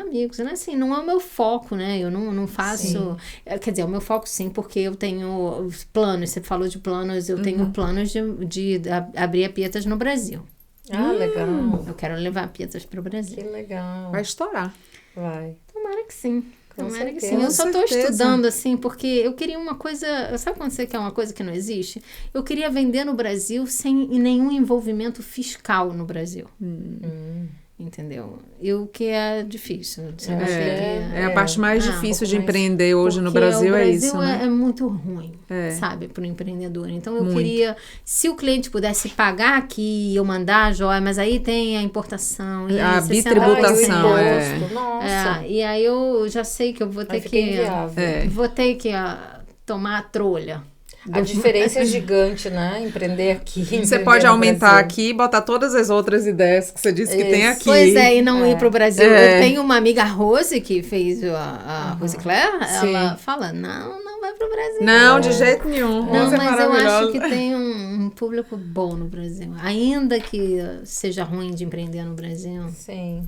Amigos, né? Assim, não é o meu foco, né? Eu não faço... Quer dizer, é o meu foco sim, porque eu tenho planos. Você falou de planos. Eu tenho planos de abrir a Pietas no Brasil. Ah, legal. Eu quero levar a Pietas para o Brasil. Que legal. Vai estourar. Vai. Tomara que sim. Tomara que sim. Com Eu só estou certeza. estudando, assim, porque eu queria uma coisa... Sabe quando você quer uma coisa que não existe? Eu queria vender no Brasil sem nenhum envolvimento fiscal no Brasil. Entendeu? E o que é difícil. É a parte mais difícil de empreender hoje no Brasil, é isso, né? É muito ruim, sabe, para o empreendedor. Então, eu queria, se o cliente pudesse pagar aqui e eu mandar a joia, mas aí tem a importação. E a 60 bitributação, Nossa. e aí eu já sei que eu vou ter que... Vou ter que tomar a trolha. A diferença é gigante, né? Empreender aqui. Você pode aumentar aqui e botar todas as outras ideias que você disse que tem aqui. Pois é, e não ir para o Brasil. Eu tenho uma amiga, Rose, que fez a Rose Claire. Ela fala, não vai para o Brasil. Não, de jeito nenhum. Não, Rose mas eu acho que tem um público bom no Brasil. Ainda que seja ruim de empreender no Brasil. Sim.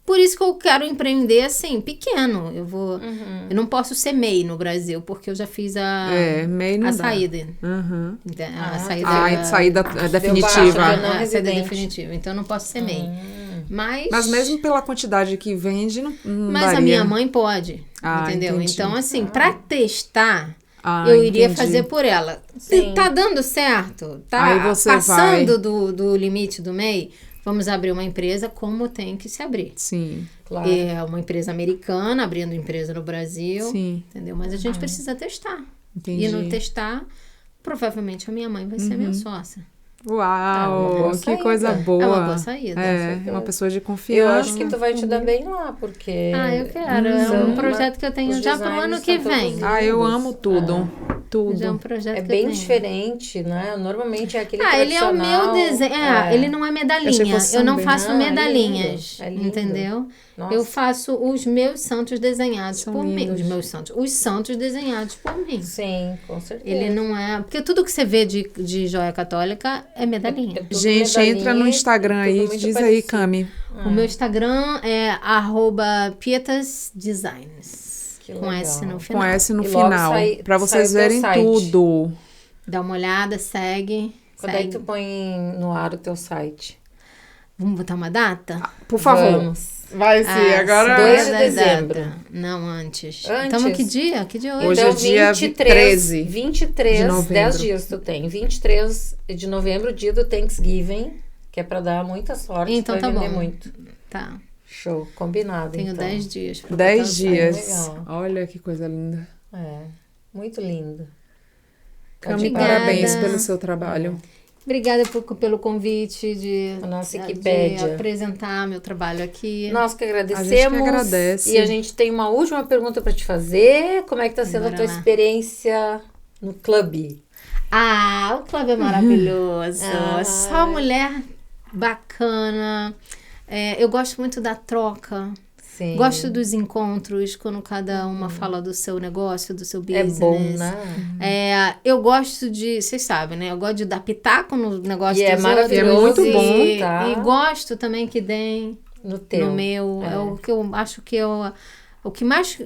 Por isso que eu quero empreender, assim, pequeno. Eu não posso ser MEI no Brasil, porque eu já fiz MEI não a dá. saída. A saída definitiva. A saída definitiva. Então, eu não posso ser MEI. Mas mesmo pela quantidade que vende, não mas daria. A minha mãe pode, entendeu? Entendi. Então, assim, para testar... eu iria fazer por ela. Se tá dando certo, Aí você passando do limite do MEI, vamos abrir uma empresa como tem que se abrir. Sim, claro. É uma empresa americana, abrindo empresa no Brasil. Sim. Entendeu? Mas a gente precisa testar. Entendi. E no testar, provavelmente a minha mãe vai ser minha sócia. Uau, que coisa boa. É uma boa saída. É uma pessoa de confiança. Eu acho que tu vai te dar bem lá, porque... eu quero. É um projeto que eu tenho já pro ano que vem. Eu amo tudo. Tudo. Já é um projeto que bem eu tenho. diferente, né? Normalmente é aquele ele é o meu desenho. Ele não é medalhinha. Eu não faço medalhinhas. É lindo. Entendeu? Nossa. Eu faço os meus santos desenhados por mim. Os santos desenhados por mim. Sim, com certeza. Ele não é... Porque tudo que você vê de joia católica é medalhinha. Gente, entra no Instagram aí, diz aí, Cami. O meu Instagram é @pietasdesigns. Com S no final. Com S no final. Pra vocês verem tudo. Dá uma olhada, segue. Quando é que tu põe no ar o teu site? Vamos botar uma data? Por favor. Vamos. Vai sim, agora... 2 de dezembro. Data. Não, antes. Antes? Então, que dia? Que dia hoje? Hoje Então, é dia 13 23, de novembro. 10 dias tu tem. 23 de novembro, dia do Thanksgiving, que é pra dar muita sorte. Então vai tá vender bom. muito. Tá. Show, combinado. Tenho então. 10 dias pra 10 botar o dias. Legal. Olha que coisa linda. É, muito lindo. Cami, Obrigada. parabéns pelo seu trabalho. Obrigada pelo convite A nossa de Wikipédia. apresentar meu trabalho aqui. Nós que agradecemos. A gente que agradece. E a gente tem uma última pergunta para te fazer. Como é que tá sendo Bora a tua lá. experiência no clube? Ah, o clube é maravilhoso. Ah. Só mulher bacana. Eu gosto muito da troca. Sim. Gosto dos encontros, quando cada uma fala do seu negócio, do seu business. É bom, né? Eu gosto de... Vocês sabem, né? Eu gosto de dar pitaco no negócio E é dos maravilhoso. outros. É muito bom, E, tá? e gosto também que deem No teu. no meu. É. É o que eu acho que o que mais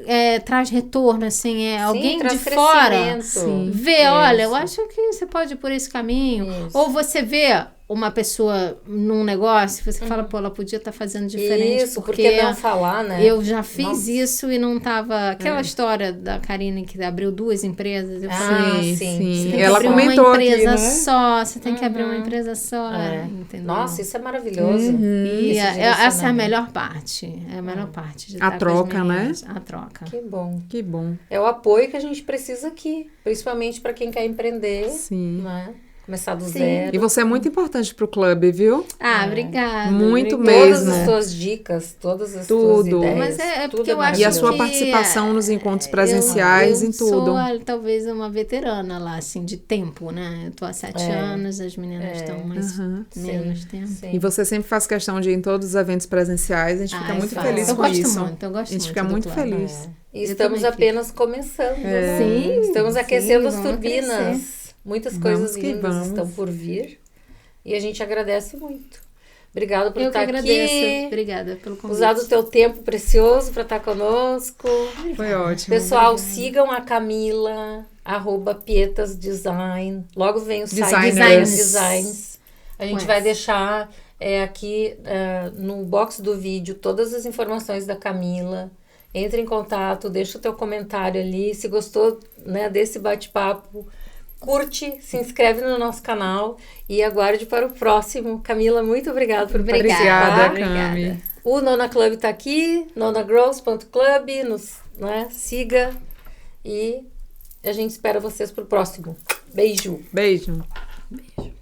traz retorno, assim, é alguém traz de fora crescimento. Sim. ver, Isso. olha, eu acho que você pode ir por esse caminho. Isso. Ou você vê uma pessoa num negócio, você fala, pô, ela podia estar fazendo diferente. Isso, porque não falar, né? Eu já fiz Nossa. isso e não tava... Aquela história da Karine que abriu 2 empresas. Eu falei, Ah, sim. você tem que Ela abrir comentou uma aqui, empresa né? só, você tem que abrir uma empresa só, É. entendeu? Nossa, isso é maravilhoso. E Esse essa é a direcionamento. melhor parte. É a melhor parte de A estar com as troca, né? meninas. A troca. Que bom. Que bom. É o apoio que a gente precisa aqui, principalmente para quem quer empreender, Sim. né? Começar do Sim. zero. E você é muito importante pro clube, viu? Obrigada. Muito obrigada. mesmo. Todas as suas dicas, todas as Tudo. suas ideias. Mas é tudo porque eu acho E a sua que participação nos encontros presenciais, eu em tudo. sou talvez uma veterana lá, assim, de tempo, né? Eu tô há 7 anos, as meninas estão mais menos tempo. Sim. E você sempre faz questão de ir em todos os eventos presenciais. A gente fica eu muito faço. feliz eu com gosto isso. Muito, eu gosto A gente muito fica do muito clube. feliz. E Eu estamos também apenas começando. né? Sim. Estamos aquecendo sim, as vamos turbinas. crescer. Muitas Vamos coisas que lindas vamos. estão por vir. E a gente agradece muito. Obrigada por Eu que estar agradeço. aqui. Obrigada pelo convite. Usado o teu tempo precioso para estar conosco. Foi ótimo. Pessoal, sigam a Camila, @pietasdesign. Logo vem o site Designers. Designs. A gente Com vai S. deixar aqui no box do vídeo todas as informações da Camila. Entre em contato, deixa o teu comentário ali. Se gostou, né, desse bate-papo, curte, se inscreve no nosso canal e aguarde para o próximo. Camila, muito obrigada por participar. Obrigada, Cami. O Nona Club está aqui, nonagrows.club, né, siga e a gente espera vocês para o próximo. Beijo! Beijo. Beijo.